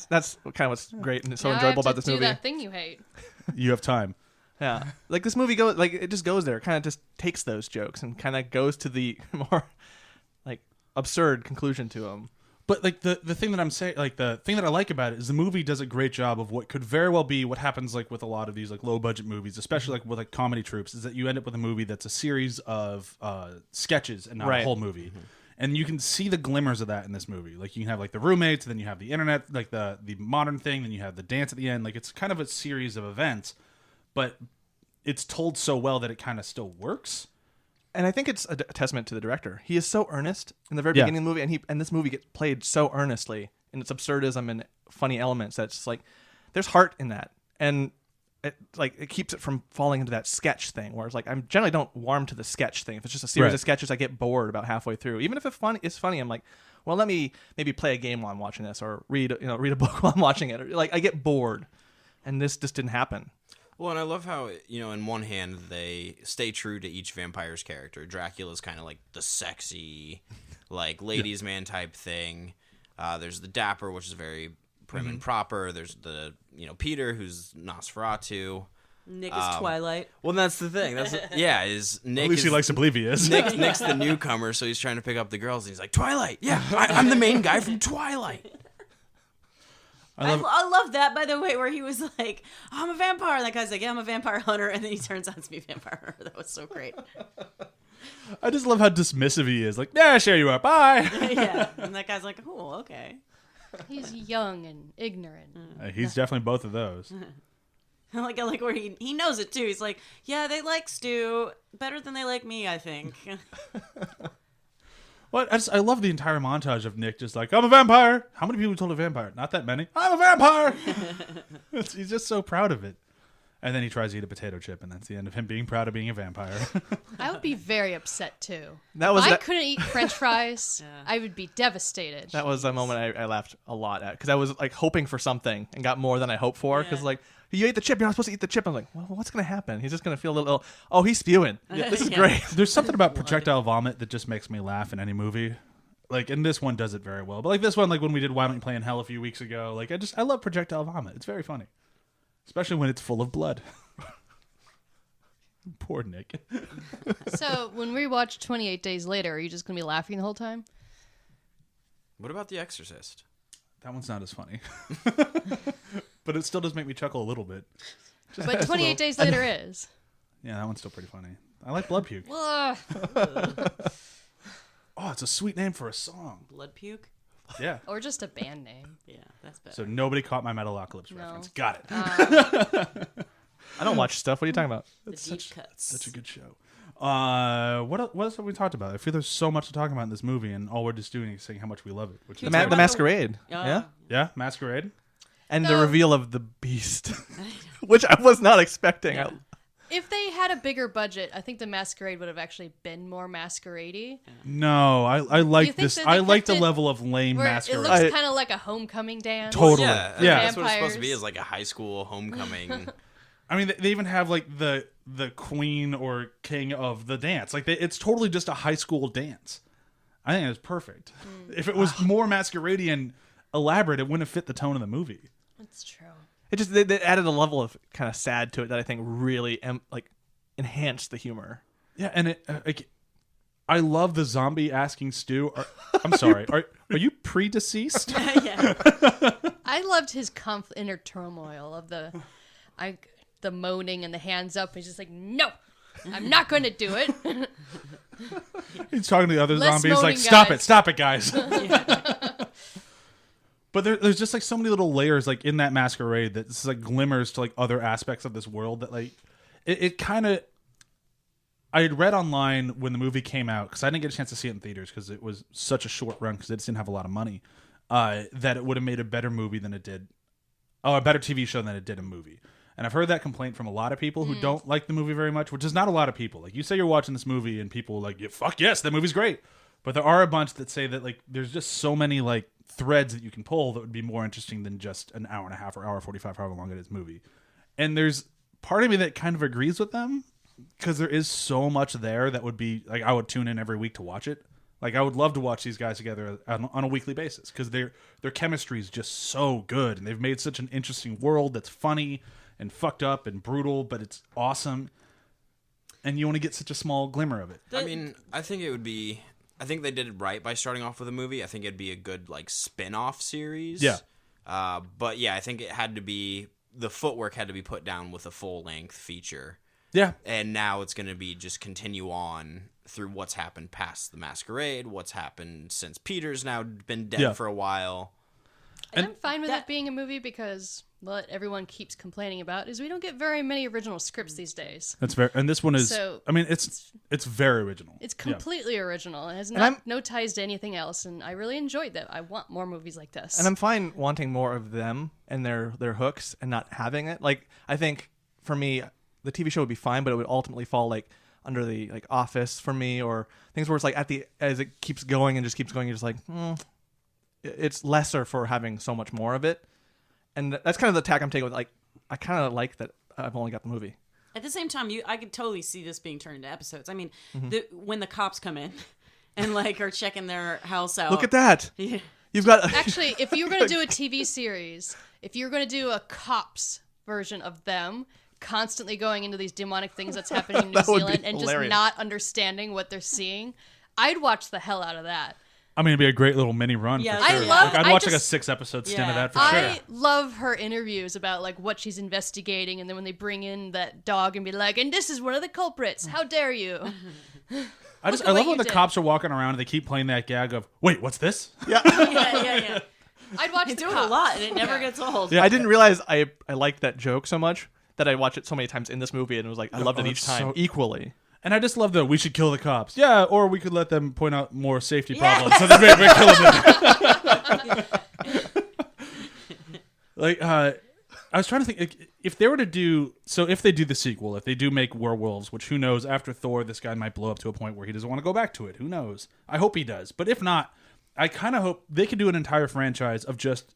That's kind of what's great and so Now I enjoyable have to about this do movie. that thing you hate. You have time. Yeah, like this movie goes like it just goes there, kind of just takes those jokes and kind of goes to the more like absurd conclusion to them. But like the thing that I'm saying, like the thing that I like about it is the movie does a great job of what could very well be what happens like with a lot of these like low budget movies, especially like with like comedy troupes, is that you end up with a movie that's a series of sketches and not a whole movie. And you can see the glimmers of that in this movie. Like you can have like the roommates, and then you have the internet, like the modern thing, then you have the dance at the end. Like it's kind of a series of events, but it's told so well that it kind of still works. And I think it's a testament to the director. He is so earnest in the very beginning of the movie, and this movie gets played so earnestly in its absurdism and funny elements that it's just like there's heart in that, and it keeps it from falling into that sketch thing. Where it's like I generally don't warm to the sketch thing. If it's just a series of sketches, I get bored about halfway through. Even if it's funny, I'm like, well, let me maybe play a game while I'm watching this, or read a book while I'm watching it. Or, like I get bored, and this just didn't happen. Well, and I love how, in one hand, they stay true to each vampire's character. Dracula's kind of like the sexy, like, ladies' man type thing. There's the dapper, which is very prim and proper. There's the, Peter, who's Nosferatu. Nick is Twilight. Well, that's the thing. Is Nick. At least he likes to believe he is. Nick's the newcomer, so he's trying to pick up the girls, and he's like, Twilight! Yeah, I'm the main guy from Twilight! I love that, by the way, where he was like, I'm a vampire. And that guy's like, yeah, I'm a vampire hunter. And then he turns out to be a vampire hunter. That was so great. I just love how dismissive he is. Like, yeah, sure you are. Bye. Yeah. And that guy's like, oh, okay. He's young and ignorant. He's definitely both of those. I like where he knows it, too. He's like, yeah, they like Stu better than they like me, I think. What? I love the entire montage of Nick just like, I'm a vampire. How many people told a vampire? Not that many. I'm a vampire. He's just so proud of it. And then he tries to eat a potato chip, and that's the end of him being proud of being a vampire. I would be very upset too. If I couldn't eat French fries, I would be devastated. That was a moment I laughed a lot at, because I was like hoping for something and got more than I hoped for. Because like, you ate the chip, you're not supposed to eat the chip. I'm like, well, what's going to happen? He's just going to feel a little, oh, he's spewing. This is great. There's something about projectile vomit that just makes me laugh in any movie. Like, and this one does it very well. But like this one, like when we did Why Don't You Play in Hell a few weeks ago, like I love projectile vomit. It's very funny. Especially when it's full of blood. Poor Nick. So when we watch 28 Days Later, are you just going to be laughing the whole time? What about The Exorcist? That one's not as funny. But it still does make me chuckle a little bit. But 28 Days Later is. Yeah, that one's still pretty funny. I like Blood Puke. Ugh. Oh, it's a sweet name for a song. Blood puke? Yeah. Or just a band name. Yeah, that's better. So nobody caught my Metalocalypse No. reference. Got it. I don't watch stuff. What are you talking about? The deep cuts. Such a good show. What else have we talked about? I feel there's so much to talk about in this movie, and all we're just doing is saying how much we love it. Which The is Masquerade. Yeah? yeah, Masquerade. And the No. reveal of the Beast, which I was not expecting. Yeah. If they had a bigger budget, I think the Masquerade would have actually been more masquerade-y. No, I You like think this. that I they like the kept it level of lame Where Masquerade. it looks kind of like a homecoming dance. Totally. Yeah, Yeah. that's what it's supposed to be. Vampires. Is like a high school homecoming. I mean, they even have like the queen or king of the dance. Like it's totally just a high school dance. I think it's perfect. If it was more masqueradian, elaborate, it wouldn't have fit the tone of the movie. That's true. It just they added a level of kind of sad to it that I think really enhanced the humor. Yeah, and I love the zombie asking Stu. I'm sorry, are you pre-deceased? Yeah. I loved his inner turmoil of the moaning and the hands up. He's just like, no, I'm not going to do it. He's talking to the other Less zombies like, moaning, stop it, guys. But there's just like so many little layers like in that Masquerade that this like glimmers to like other aspects of this world that like it kind of. I had read online when the movie came out, because I didn't get a chance to see it in theaters because it was such a short run because it didn't have a lot of money, that it would have made a better movie than it did. Oh, a better TV show than it did a movie. And I've heard that complaint from a lot of people who don't like the movie very much, which is not a lot of people. Like, you say you're watching this movie and people are like, yeah, fuck yes, that movie's great. But there are a bunch that say that like there's just so many like threads that you can pull that would be more interesting than just an hour and a half or hour 45, however long it is movie. And there's part of me that kind of agrees with them, because there is so much there that would be like I would tune in every week to watch it. Like I would love to watch these guys together on a weekly basis because their chemistry is just so good, and they've made such an interesting world that's funny and fucked up and brutal, but it's awesome. And you want to get such a small glimmer of it. I mean, I think it would be I think they did it right by starting off with a movie. I think it'd be a good like spin-off series. Yeah. But yeah, I think it had to be the footwork had to be put down with a full-length feature. Yeah. And now it's going to be just continue on through what's happened past the Masquerade, what's happened since Peter's now been dead for a while. And I'm fine with that being a movie because what everyone keeps complaining about is we don't get very many original scripts these days. That's very, and this one is. So, I mean, it's very original. It's completely original. It has no ties to anything else, and I really enjoyed that. I want more movies like this. And I'm fine wanting more of them and their hooks and not having it. Like, I think for me, the TV show would be fine, but it would ultimately fall like under the like Office for me, or things where it's like as it keeps going and just keeps going, you're just like, it's lesser for having so much more of it. And that's kind of the tack I'm taking with, like, I kind of like that I've only got the movie. At the same time, I could totally see this being turned into episodes. I mean, when the cops come in and like are checking their house out. Look at that. Yeah. You've got Actually, if you were going to do a TV series, if you were going to do a cops version of them constantly going into these demonic things that's happening in New Zealand and just not understanding what they're seeing, I'd watch the hell out of that. I mean, it'd be a great little mini run. Yeah, for sure. I'd watch like a 6-episode stint of that for sure. I love her interviews about like what she's investigating, and then when they bring in that dog and be like, "And this is one of the culprits. How dare you?" I love when the cops are walking around and they keep playing that gag of, "Wait, what's this?" Yeah. I'd watch They the do it cops. a lot, and it never gets old. Yeah, I didn't realize I liked that joke so much that I watched it so many times in this movie, and it was like I loved it each time equally. And I just love the we should kill the cops. Yeah, or we could let them point out more safety problems. So they may kill them. Like, I was trying to think if they were to do if they do the sequel, if they do make werewolves, which who knows, after Thor, this guy might blow up to a point where he doesn't want to go back to it. Who knows? I hope he does. But if not, I kind of hope they could do an entire franchise of just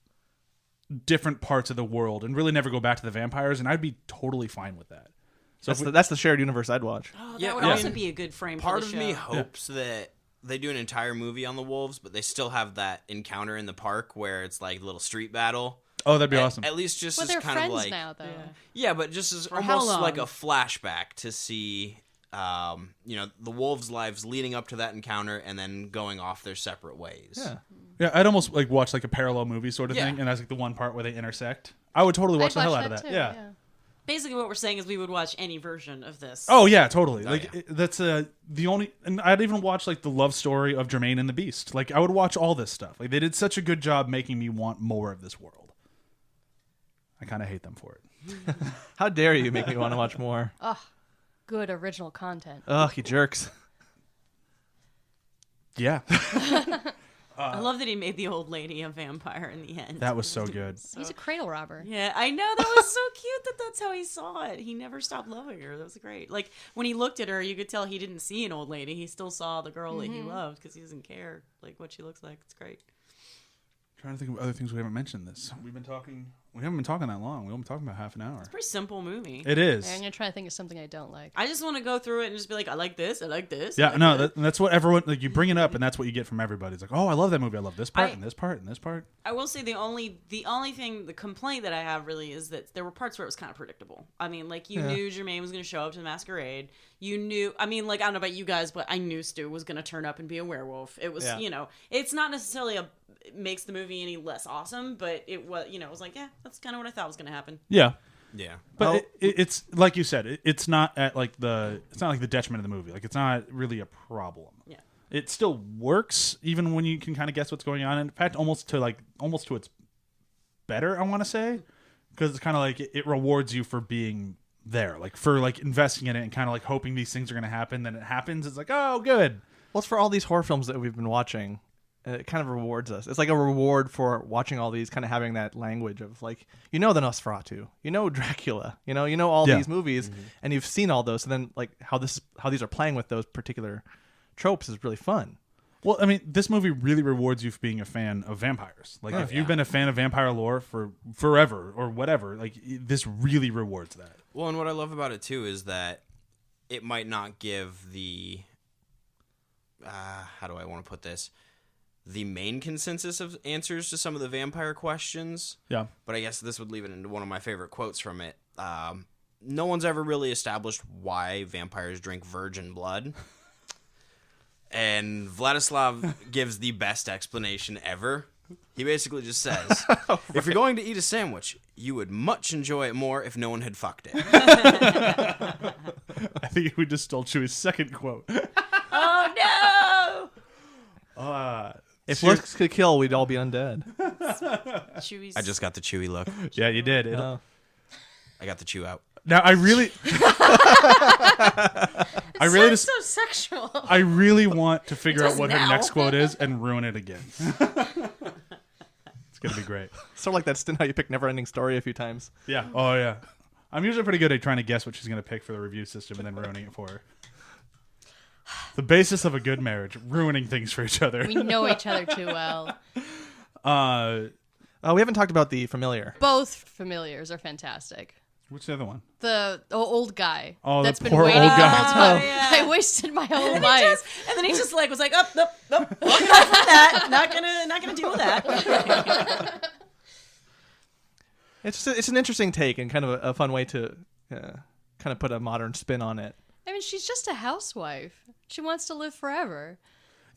different parts of the world and really never go back to the vampires, and I'd be totally fine with that. So that's the shared universe I'd watch. Oh, that would also be a good frame Part for of the show. me hopes that they do an entire movie on the wolves, but they still have that encounter in the park where it's like a little street battle. Oh, that'd be awesome. At least just Well, as they're kind friends of like now, though. Yeah, but just as For how almost long? like a flashback to see the wolves' lives leading up to that encounter and then going off their separate ways. Yeah, I'd almost like watch like a parallel movie sort of Yeah. thing, and that's like the one part where they intersect. I would totally watch the hell out of that. Too, Yeah. Basically, what we're saying is we would watch any version of this. Oh yeah, totally. Oh, like yeah. that's the only, and I'd even watch like the love story of Jermaine and the Beast. Like I would watch all this stuff. Like they did such a good job making me want more of this world. I kind of hate them for it. How dare you make me want to watch more? Good original content. Ugh, you jerks. Yeah, I love that he made the old lady a vampire in the end. that was so good. He's a cradle robber. Yeah, I know. That was so cute that's how he saw it. He never stopped loving her. That was great. Like, when he looked at her, you could tell he didn't see an old lady. He still saw the girl that he loved because he doesn't care, like, what she looks like. It's great. Trying to think of other things we haven't mentioned. We haven't been talking that long. We've been talking about half an hour. Pretty simple movie. It is. I'm gonna try to think of something I don't like. I just want to go through it and just be like, I like this, I like this. Yeah, I like no, this. that's what everyone, like, you bring it up, and that's what you get from everybody. It's like, oh, I love that movie. I love this part, I- and this part, and this part. I will say the only thing, the complaint that I have really is that there were parts where it was kind of predictable. I mean, like, you knew Jermaine was going to show up to the masquerade. You knew, I mean, like, I don't know about you guys, but I knew Stu was going to turn up and be a werewolf. It was, it's not necessarily it makes the movie any less awesome, but it was, it was like, yeah, that's kind of what I thought was going to happen. Yeah. Yeah. But it's like you said, it's not at like it's not like the detriment of the movie. Like it's not really a problem. Yeah. It still works even when you can kind of guess what's going on. In fact, almost to its better, I want to say, because it's kind of like it rewards you for being there, like for like investing in it and kind of like hoping these things are going to happen. Then it happens. It's like, oh, good. Well, it's for all these horror films that we've been watching. It kind of rewards us. It's like a reward for watching all these, kind of having that language of like, the Nosferatu, Dracula, all these movies, and you've seen all those. And then like how these are playing with those particular tropes is really fun. Well, I mean, this movie really rewards you for being a fan of vampires. Like, if you've been a fan of vampire lore for forever or whatever, like this really rewards that. Well, and what I love about it too is that it might not give the how do I want to put this? The main consensus of answers to some of the vampire questions. Yeah. But I guess this would leave it into one of my favorite quotes from it. No one's ever really established why vampires drink virgin blood. And Vladislav gives the best explanation ever. He basically just says, if you're going to eat a sandwich, you would much enjoy it more if no one had fucked it. I think we just stole Chewie's second quote. Oh no! If looks could kill, we'd all be undead. Chewie's. I just got the Chewy look. Yeah, you did. Oh. I got the chew out. Now I really, Sounds so sexual. I really want to figure out does what her now. next quote is and ruin it again. It's gonna be great. Sort of like that's how you pick Neverending Story a few times. Yeah. Oh yeah. I'm usually pretty good at trying to guess what she's gonna pick for the review system and then ruining it for her. The basis of a good marriage: ruining things for each other. We know each other too well. We haven't talked about The Familiar. Both familiars are fantastic. What's the other one? The old guy Oh, that's the been poor waiting old the guy. whole time. Oh, yeah. I wasted my whole life. And then he just was like, up, walking off from that. Not gonna deal with that. It's an interesting take and kind of a fun way to kind of put a modern spin on it. I mean, she's just a housewife. She wants to live forever.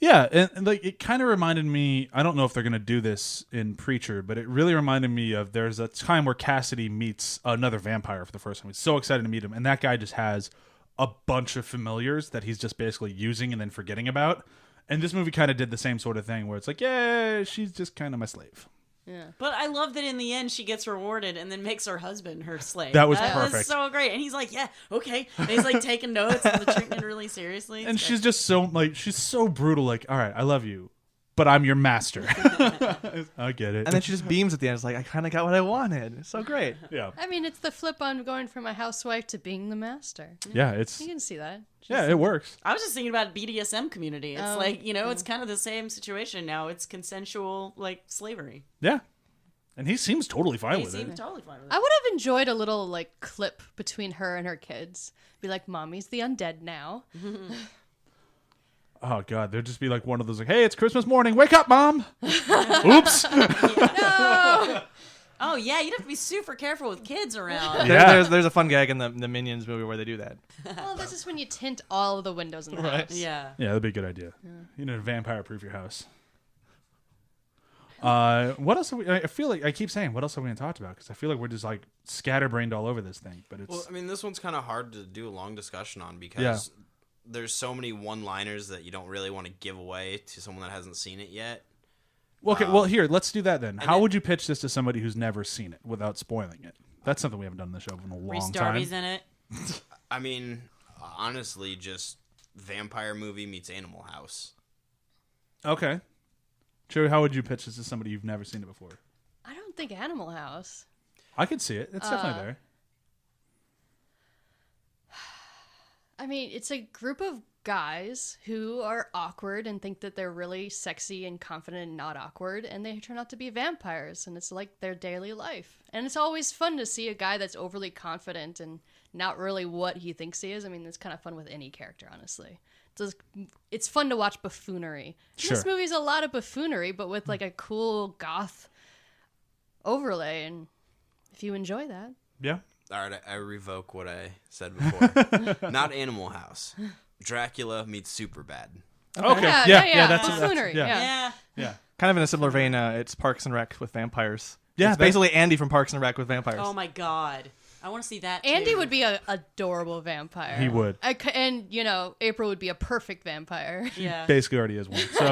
Yeah, and like it kind of reminded me. I don't know if they're gonna do this in Preacher, but it really reminded me of there's a time where Cassidy meets another vampire for the first time. He's so excited to meet him, and that guy just has a bunch of familiars that he's just basically using and then forgetting about. And this movie kind of did the same sort of thing, where it's like, yeah, she's just kind of my slave. Yeah. But I love that in the end she gets rewarded and then makes her husband her slave. That was was perfect. so great. And he's like, yeah, okay. And he's like taking notes and treating it really seriously. And It's she's great. just so like she's so brutal. Like, all right, I love you, but I'm your master. I get it. And then she just beams at the end. It's like, I kind of got what I wanted. It's so great. yeah, I mean, it's the flip on going from a housewife to being the master. yeah, it's You can see that. yeah, it works. I was just thinking about BDSM community. It's Oh, like, it's kind of the same situation now. It's consensual, like, slavery. Yeah, and he seems totally fine He with seems it. totally fine with I it. would have enjoyed a little like clip between her and her kids. Be like, "Mommy's the undead now." Oh god, there'd just be like one of those like, "Hey, it's Christmas morning. Wake up, mom." Oops. Oh, yeah, you'd have to be super careful with kids around. Yeah. There's a fun gag in the Minions movie where they do that. Well, this is when you tint all of the windows in the Right. house. Yeah. Yeah, that'd be a good idea. You know, vampire-proof your house. What else? I feel like I keep saying, what else have we been talked about? Because I feel like we're just like scatterbrained all over this thing. But it's Well, I mean, this one's kind of hard to do a long discussion on because there's so many one-liners that you don't really want to give away to someone that hasn't seen it yet. okay. Well, here, let's do that then. How then- would you pitch this to somebody who's never seen it without spoiling it? That's something we haven't done on the show in a Reese long Darby's time. in it. I mean, honestly, just vampire movie meets Animal House. Okay. Chewie, how would you pitch this to somebody you've never seen it before? I don't think Animal House. I could see it. It's definitely there. I mean, it's a group of guys who are awkward and think that they're really sexy and confident and not awkward, and they turn out to be vampires, and it's like their daily life. And it's always fun to see a guy that's overly confident and not really what he thinks he is. I mean, it's kind of fun with any character, honestly. It's fun to watch buffoonery. Sure. This movie's a lot of buffoonery, but with like a cool goth overlay, and if you enjoy that. Yeah. All right, I revoke what I said before. Not Animal House. Dracula meets Superbad. Okay. Yeah, That's buffoonery, Yeah. yeah. Kind of in a similar vein, it's Parks and Rec with vampires. Yeah, It's basically Andy from Parks and Rec with vampires. Oh, my God. I want to see that, Andy too. would be an adorable vampire. He would. And, April would be a perfect vampire. Yeah. Basically already is one. So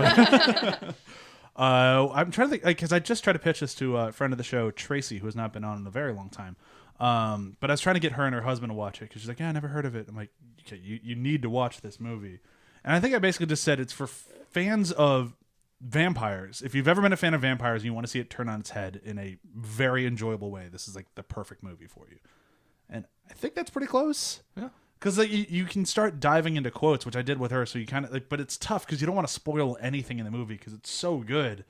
I'm trying to think, because I just tried to pitch this to a friend of the show, Tracy, who has not been on in a very long time. But I was trying to get her and her husband to watch it because she's like, yeah, I never heard of it. I'm like, okay, you need to watch this movie. And I think I basically just said it's for fans of vampires. If you've ever been a fan of vampires and you want to see it turn on its head in a very enjoyable way, this is like the perfect movie for you. And I think that's pretty close. Yeah. Because like you can start diving into quotes, which I did with her. So you kind of like, but it's tough because you don't want to spoil anything in the movie because it's so good.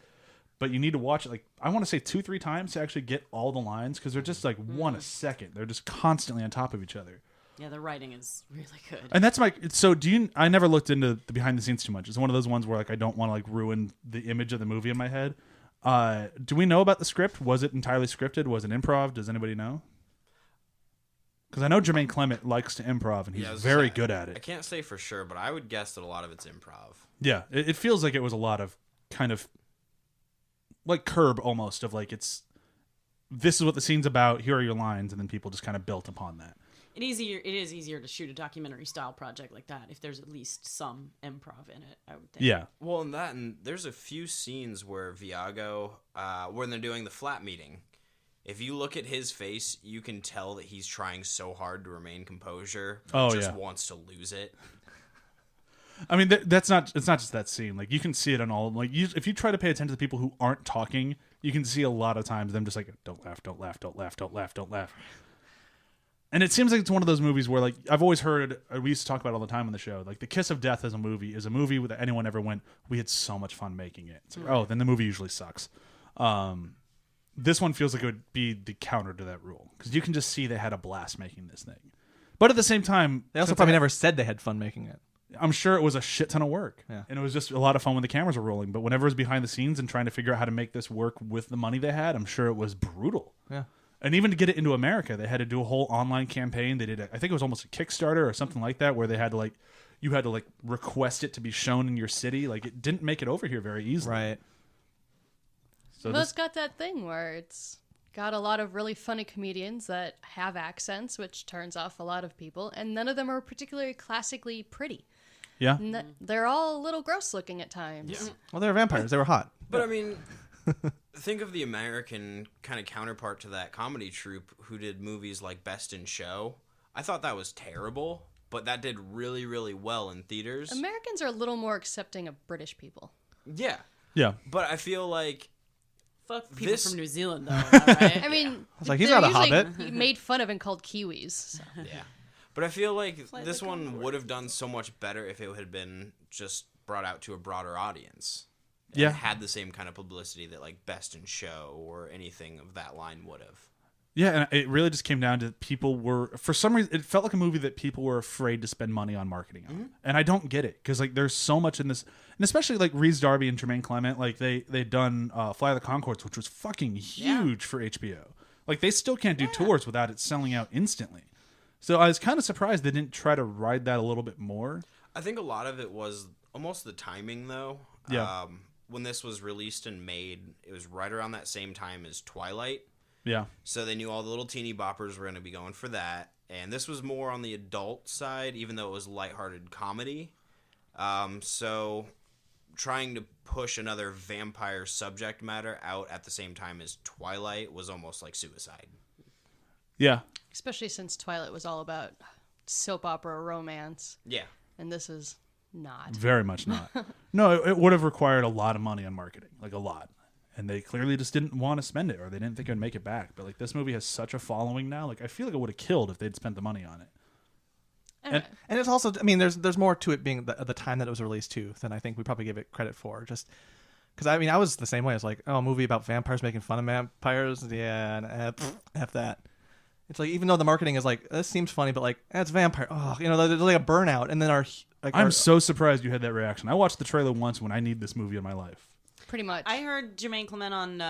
But you need to watch it like I want to say 2-3 times to actually get all the lines because they're just like one a second. They're just constantly on top of each other. Yeah, the writing is really good. And that's my so do you? I never looked into the behind the scenes too much. It's one of those ones where like I don't want to like ruin the image of the movie in my head. Do we know about the script? Was it entirely scripted? Was it improv? Does anybody know? Because I know Jermaine Clement likes to improv, and he's Yeah, I was very gonna say, good at I it. can't say for sure, but I would guess that a lot of it's improv. Yeah, it feels like it was a lot of kind of like Curb almost, of like this is what the scene's about, here are your lines, and then people just kind of built upon that. It is easier to shoot a documentary style project like that if there's at least some improv in it, I would think. Yeah. Well, and there's a few scenes where Viago, when they're doing the flat meeting, if you look at his face, you can tell that he's trying so hard to remain composure, but just wants to lose it. I mean, it's not just that scene. Like, you can see it on all, like, if you try to pay attention to the people who aren't talking, you can see a lot of times them just like, don't laugh, don't laugh, don't laugh, don't laugh, don't laugh. And it seems like it's one of those movies where, like, I've always heard, we used to talk about it all the time on the show, like, The Kiss of Death as a movie is a movie that anyone ever went, we had so much fun making it. It's like, oh, then the movie usually sucks. This one feels like it would be the counter to that rule, because you can just see they had a blast making this thing. But at the same time, They also probably never said they had fun making it. I'm sure it was a shit ton of work. Yeah. And it was just a lot of fun when the cameras were rolling. But whenever it was behind the scenes and trying to figure out how to make this work with the money they had, I'm sure it was brutal. Yeah. And even to get it into America, they had to do a whole online campaign. They did, I think it was almost a Kickstarter or something like that, where they had to you had to request it to be shown in your city. Like, it didn't make it over here very easily. Right. So Well, it's got that thing where it's got a lot of really funny comedians that have accents, which turns off a lot of people, and none of them are particularly classically pretty. yeah. They're all a little gross looking at times. Yeah. Well, they were vampires. They were hot. But I mean, think of the American kind of counterpart to that comedy troupe who did movies like Best in Show. I thought that was terrible, but that did really, really well in theaters. Americans are a little more accepting of British people. Yeah. Yeah. But I feel like Fuck people This- from New Zealand, though. Am I right? I mean, was like, he's they're not a usually hobbit. made fun of and called Kiwis. So. Yeah. But I feel like Fly this the one Concord. would have done so much better if it had been just brought out to a broader audience. And Yeah. had the same kind of publicity that like Best in Show or anything of that line would have. Yeah, and it really just came down to people were, for some reason, it felt like a movie that people were afraid to spend money on marketing on. And I don't get it, because there's so much in this, and especially Reese Darby and Jermaine Clement, they'd done Fly the Conchords, which was fucking huge for HBO. They still can't do tours without it selling out instantly. So I was kind of surprised they didn't try to ride that a little bit more. I think a lot of it was almost the timing, though. Yeah. When this was released and made, it was right around that same time as Twilight. Yeah. So they knew all the little teeny boppers were going to be going for that. And this was more on the adult side, even though it was lighthearted comedy. So trying to push another vampire subject matter out at the same time as Twilight was almost like suicide. Yeah. Especially since Twilight was all about soap opera romance, Yeah. and this is not. Very much not. No, it would have required a lot of money on marketing, a lot. And they clearly just didn't want to spend it, or they didn't think it would make it back. But this movie has such a following now. I feel like it would have killed if they'd spent the money on it. Anyway, And it's also, I mean, there's more to it being the time that it was released too than I think we probably give it credit for. Just because I was the same way. I was like, oh, a movie about vampires making fun of vampires, yeah, and f that. It's even though the marketing is this seems funny, but it's vampire. Oh, there's a burnout, and then I'm so surprised you had that reaction. I watched the trailer once when I need this movie in my life. pretty much. I heard Jermaine Clement on,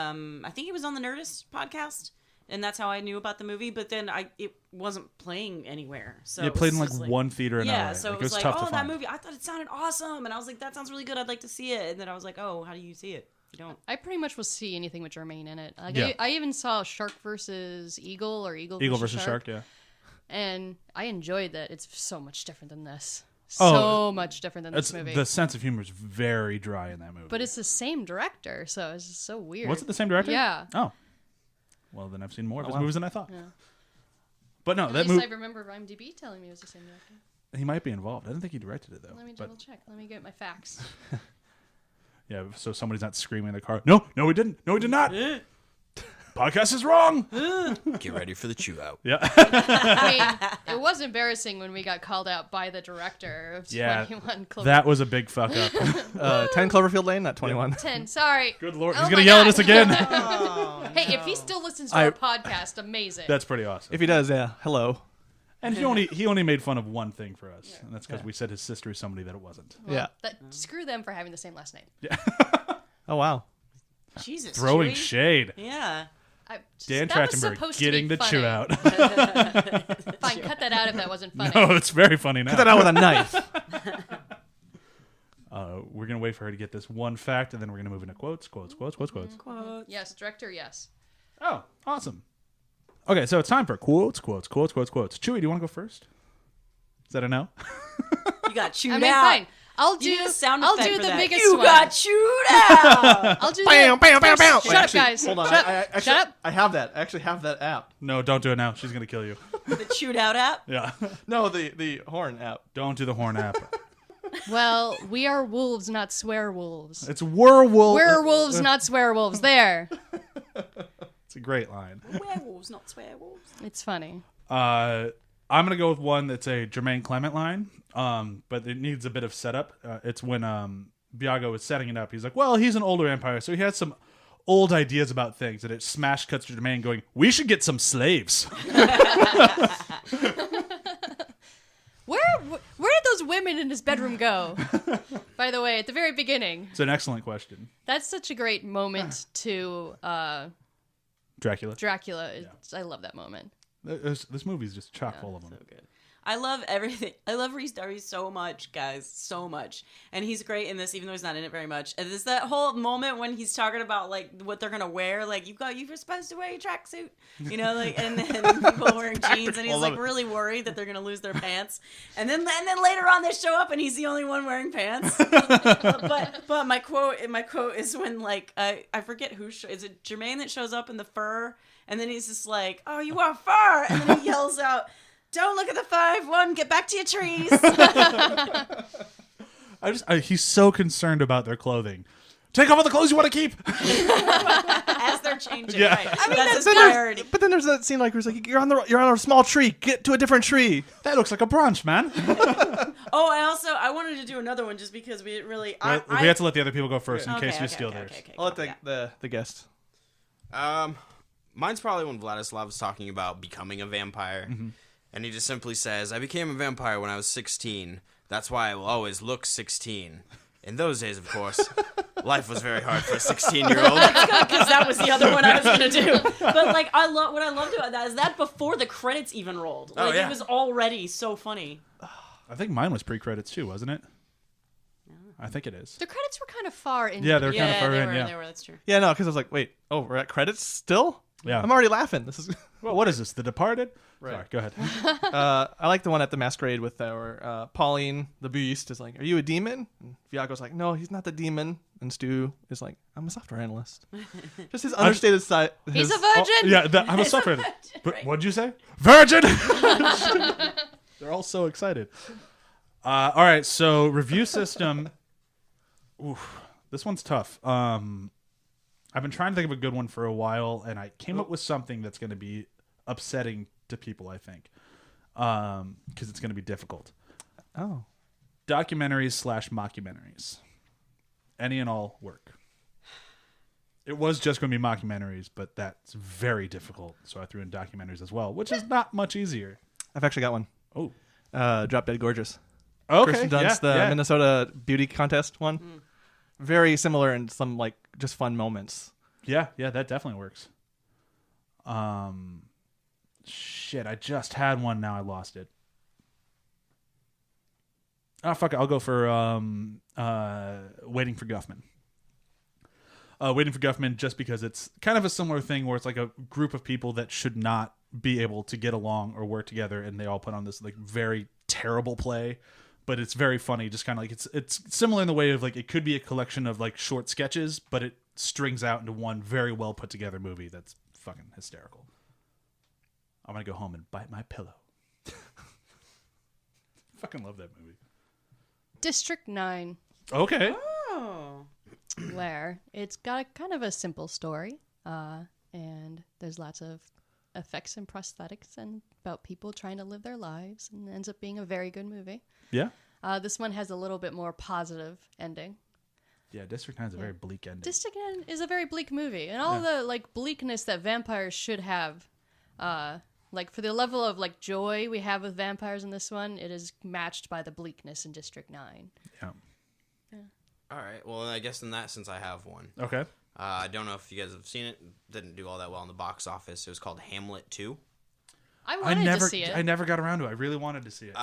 I think he was on the Nerdist podcast, and that's how I knew about the movie. But then it wasn't playing anywhere. So It played in was just one theater in LA. Yeah, so it was tough to that find. movie. I thought it sounded awesome, and I was like, that sounds really good. I'd like to see it. And then I was like, oh, how do you see it? You don't. I pretty much will see anything with Jermaine in it. Yeah. I even saw Shark versus Eagle or Eagle versus Shark, yeah. And I enjoyed that. It's so much different than this. Oh, So much different than this movie. The sense of humor is very dry in that movie. But it's the same director, so it's just so weird. Was it the same director? Yeah. Oh. Well, then I've seen more of his wow. movies than I thought. Yeah. But no, At that least movie, I remember IMDb telling me it was the same director. he might be involved. I didn't think he directed it, though. Let me But double check. Let me get my facts. yeah, so somebody's not screaming in the car. No, he didn't. No, he did not. Podcast is wrong. Get ready for the chew out. Yeah. I mean, it was embarrassing when we got called out by the director of Yeah, 21 Cloverfield. That was a big fuck up. 10 Cloverfield Lane, not 21. 10. Sorry. Good Lord. Oh He's going my to yell at God. us again. Hey, if he still listens to our podcast, amazing. That's pretty awesome. If he does, yeah, hello. And he only made fun of one thing for us, and that's because we said his sister is somebody that it wasn't. Yeah. Screw them for having the same last name. Oh, wow. Jesus. Throwing Chewie. shade. Yeah. Dan that was Trachtenberg supposed getting to the be chew funny. out. Fine, cut that out if that wasn't funny. No, it's very funny now. Cut that out with a knife. We're gonna wait for her to get this one fact, and then we're gonna move into quotes. Quotes. Yes, director, yes. Oh, awesome. Okay, so it's time for quotes. Chewie, do you want to go first? Is that a no? You got chewed I mean, out. fine. I'll You need do. a sound I'll effect do for the that. biggest You one. got chewed out. I'll do Bam, the bam, bam, bam. Shut up, guys. Hold on. Shut up. I actually, Shut up. I have that. I actually have that app. No, don't do it now. She's gonna kill you. The chewed out app. Yeah. No, the horn app. Don't do the horn app. Well, we are wolves, not swear wolves. It's werewolf. Werewolves, not swear wolves. There. It's a great line. Werewolves, not swearwolves. It's funny. I'm gonna go with one that's a Jermaine Clement line, but it needs a bit of setup. It's when Biago is setting it up. He's like, "Well, he's an older empire, so he has some old ideas about things." And it smash cuts to Jermaine going, "We should get some slaves." Where did those women in his bedroom go? By the way, at the very beginning. It's an excellent question. That's such a great moment to Dracula. Dracula. I love that moment. This movie's just chock full of them. So good. I love everything. I love Rhys Darby so much, guys, so much, and he's great in this, even though he's not in it very much. And there's that whole moment when he's talking about like what they're gonna wear, like you're supposed to wear your tracksuit, you know, like, and then people wearing jeans, and he's like really worried that they're gonna lose their pants, and then later on they show up and he's the only one wearing pants. but my quote is when like I forget is it Jermaine that shows up in the fur, and then he's just like, "Oh, you want fur?" And then he yells out, "Don't look at the 5-1. Get back to your trees." He's so concerned about their clothing. Take off all the clothes you want to keep. As they're changing, Yeah. right? I mean, That's his then priority. but then there's that scene like where it's like you're on a small tree. Get to a different tree. That looks like a brunch, man. Oh, I wanted to do another one just because we didn't really. We have to let the other people go first in case you steal theirs. I'll let the guest. Mine's probably when Vladislav's talking about becoming a vampire. And he just simply says, "I became a vampire when I was 16. That's why I will always look 16. In those days, of course, life was very hard for a 16-year-old. Because that was the other one I was gonna do. But like, what I loved about that is that before the credits even rolled. Like, yeah. It was already so funny. I think mine was pre-credits too, wasn't it? I think it is. The credits were kind of far in. Yeah, they're kind of far they in. were, Yeah. they were. That's true. Yeah, no, because I was like, wait, we're at credits still? Yeah. I'm already laughing. This is. Well, what is this? The Departed? Right. Sorry, go ahead. I like the one at the masquerade with our Pauline the Beast is like, "Are you a demon?" And Viago's like, "No, he's not the demon." And Stu is like, "I'm a software analyst." Just his understated side. He's a virgin. I'm a suffering. But what'd you say? Virgin. They're all so excited. All right, so review system. Oof, this one's tough. I've been trying to think of a good one for a while, and I came up with something that's going to be upsetting to people, I think, because it's going to be difficult. Oh. Documentaries/mockumentaries. Any and all work. It was just going to be mockumentaries, but that's very difficult, so I threw in documentaries as well, which is not much easier. I've actually got one. Oh. Drop Dead Gorgeous. Okay, Kirsten Dunst, the Minnesota beauty contest one. Very similar in some like just fun moments. Yeah, that definitely works. Shit, I just had one. Now I lost it. Oh, fuck it. I'll go for Waiting for Guffman. Waiting for Guffman, just because it's kind of a similar thing where it's like a group of people that should not be able to get along or work together, and they all put on this like very terrible play. But it's very funny, just kind of like it's similar in the way of like it could be a collection of like short sketches, but it strings out into one very well put together movie that's fucking hysterical. I'm gonna go home and bite my pillow. Fucking love that movie. District 9. Okay. Oh. Where it's got a kind of a simple story, and there's lots of effects and prosthetics and about people trying to live their lives, and it ends up being a very good movie. Yeah. This one has a little bit more positive ending. Yeah, District 9 is a very bleak ending. District 9 is a very bleak movie, and all the like bleakness that vampires should have, like for the level of like joy we have with vampires in this one, it is matched by the bleakness in District 9. Yeah. All right. Well, I guess in that sense, I have one. Okay. I don't know if you guys have seen it. Didn't do all that well in the box office. It was called Hamlet 2. I wanted to see it. I never got around to it. I really wanted to see it.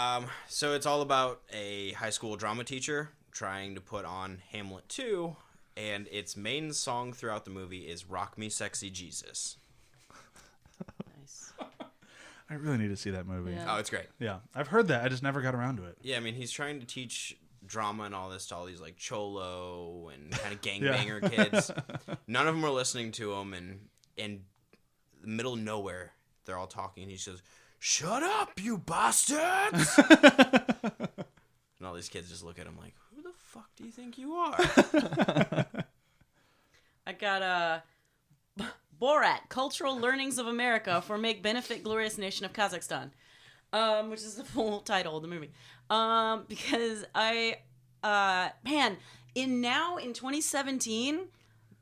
So it's all about a high school drama teacher trying to put on Hamlet 2, and its main song throughout the movie is Rock Me Sexy Jesus. Nice. I really need to see that movie. Yeah. Oh, it's great. Yeah, I've heard that. I just never got around to it. Yeah, I mean, he's trying to teach drama and all this to all these, like, cholo and kind of gangbanger kids. None of them are listening to him, and in the middle of nowhere, they're all talking, and he says, "Shut up, you bastards!" And all these kids just look at him like, "Who the fuck do you think you are?" I got Borat, Cultural Learnings of America for Make Benefit Glorious Nation of Kazakhstan, which is the full title of the movie. Because in 2017,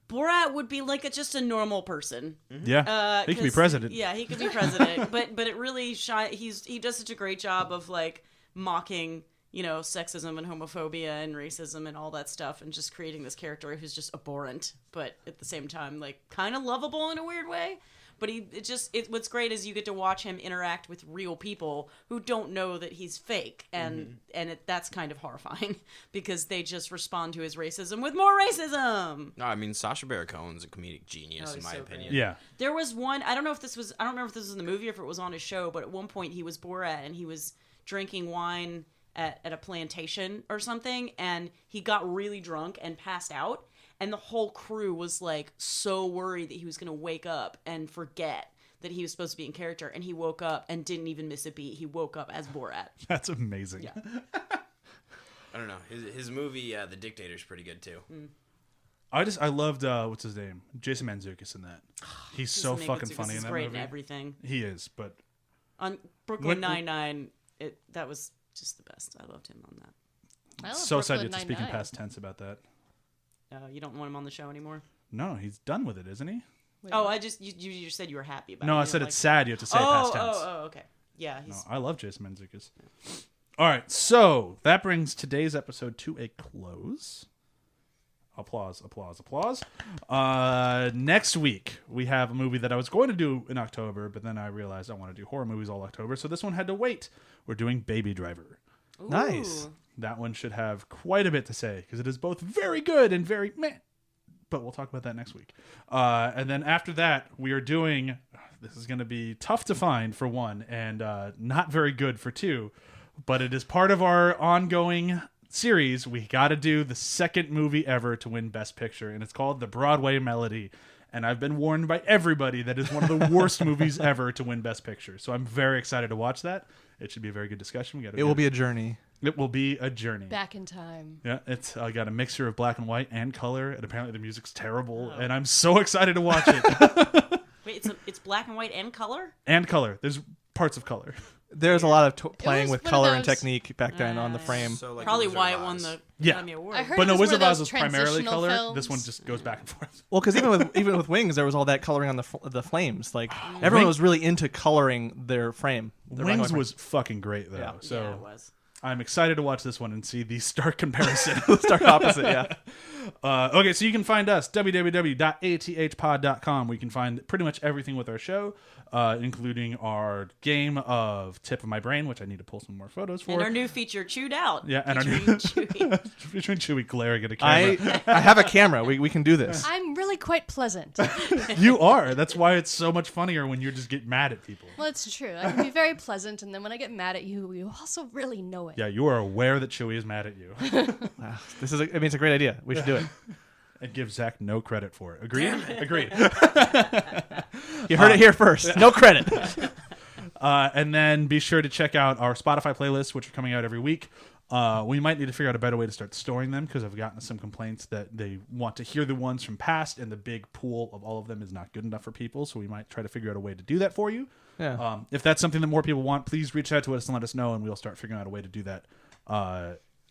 Borat would be like just a normal person. Yeah, he could be president. Yeah, he could be president. but it really he does such a great job of like mocking, sexism and homophobia and racism and all that stuff, and just creating this character who's just abhorrent, but at the same time like kind of lovable in a weird way. But what's great is you get to watch him interact with real people who don't know that he's fake, and that's kind of horrifying because they just respond to his racism with more racism. No, I mean, Sacha Baron Cohen's a comedic genius, in my opinion. Yeah. There was one, I don't remember if this was in the movie or if it was on his show, but at one point he was Borat and he was drinking wine at a plantation or something, and he got really drunk and passed out. And the whole crew was like so worried that he was going to wake up and forget that he was supposed to be in character. And he woke up and didn't even miss a beat. He woke up as Borat. That's amazing. Yeah. I don't know. His movie, The Dictator's pretty good too. I loved what's his name, Jason Mantzoukas in that. He's so Jason fucking Mantzoukas funny is in that great movie. in everything. He is, but On Brooklyn Nine-Nine, that was just the best. I loved him on that. I love so sad you Brooklyn have to speak in Nine-Nine. past tense about that. You don't want him on the show anymore? No, he's done with it, isn't he? Wait, Oh, what? you said you were happy about it. No, You I don't said like it's sad you have to say Oh, past tense. okay. Yeah, No, he's I love Jason Mantzoukas. All right, so that brings today's episode to a close. Applause, applause, applause. Next week, we have a movie that I was going to do in October, but then I realized I want to do horror movies all October, so this one had to wait. We're doing Baby Driver. Nice. That one should have quite a bit to say, because it is both very good and very meh. But we'll talk about that next week. And then after that, we are doing... This is going to be tough to find, for one, and not very good for two. But it is part of our ongoing series. We got to do the second movie ever to win Best Picture, and it's called The Broadway Melody. And I've been warned by everybody that is one of the worst movies ever to win Best Picture. So I'm very excited to watch that. It should be a very good discussion. It will be a journey. It will be a journey. Back in time. Yeah, it's got a mixture of black and white and color, and apparently the music's terrible, and I'm so excited to watch it. Wait, it's black and white and color? And color. There's parts of color. There's a lot of playing was with one of color and those- technique back then on the frame. So, like, Probably Wizard why of it won Oz. the Yeah. Academy Award. I heard But it no, was Wizard of one of Oz those was primarily transitional color. films. This one just goes back and forth. Well, because even with Wings, there was all that coloring on the flames. Like everyone was really into coloring their frame. Their Wings frame. was fucking great, though. Yeah. So Yeah, it was. I'm excited to watch this one and see the stark comparison. stark opposite. Yeah. Okay, so you can find us, www.athpod.com, where you can find pretty much everything with our show, including our game of Tip of My Brain, which I need to pull some more photos for. And our new feature, Chewed Out. Yeah, and our featuring new- Chewie. featuring Chewie glaring at a camera. I have a camera. We can do this. I'm really quite pleasant. You are. That's why it's so much funnier when you just get mad at people. Well, it's true. I can be very pleasant, and then when I get mad at you, you also really know it. Yeah, you are aware that Chewie is mad at you. Wow. It's a great idea. We should do it. And give Zach no credit for it. Agreed? Agreed. You heard it here first. No credit. And then be sure to check out our Spotify playlists, which are coming out every week. We might need to figure out a better way to start storing them, because I've gotten some complaints that they want to hear the ones from past, and the big pool of all of them is not good enough for people. So we might try to figure out a way to do that for you. Yeah. If that's something that more people want, please reach out to us and let us know, and we'll start figuring out a way to do that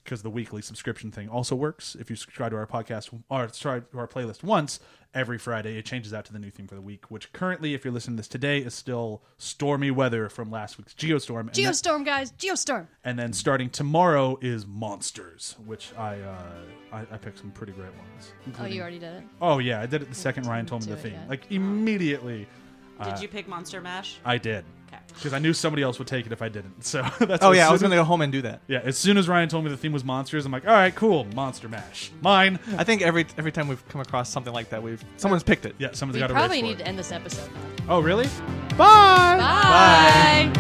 because the weekly subscription thing also works. If you subscribe to our podcast or subscribe to our playlist once every Friday, it changes out to the new theme for the week, which currently, if you're listening to this today, is still stormy weather from last week's Geostorm. Geostorm, guys. Geostorm. And then starting tomorrow is Monsters, which I picked some pretty great ones. Oh, including- you already did it? Oh, yeah. I did it the second Ryan told me the Do it, theme. yeah. Like, immediately. Did you pick Monster Mash? I did. Okay. Because I knew somebody else would take it if I didn't. So that's Oh as yeah, I soon was as- gonna go home and do that. Yeah, as soon as Ryan told me the theme was Monsters, I'm like, all right, cool, Monster Mash. Mine. I think every time we've come across something like that, someone's picked it. Yeah, someone's We got to probably rage for need it. to end this episode now. Oh, really? Bye.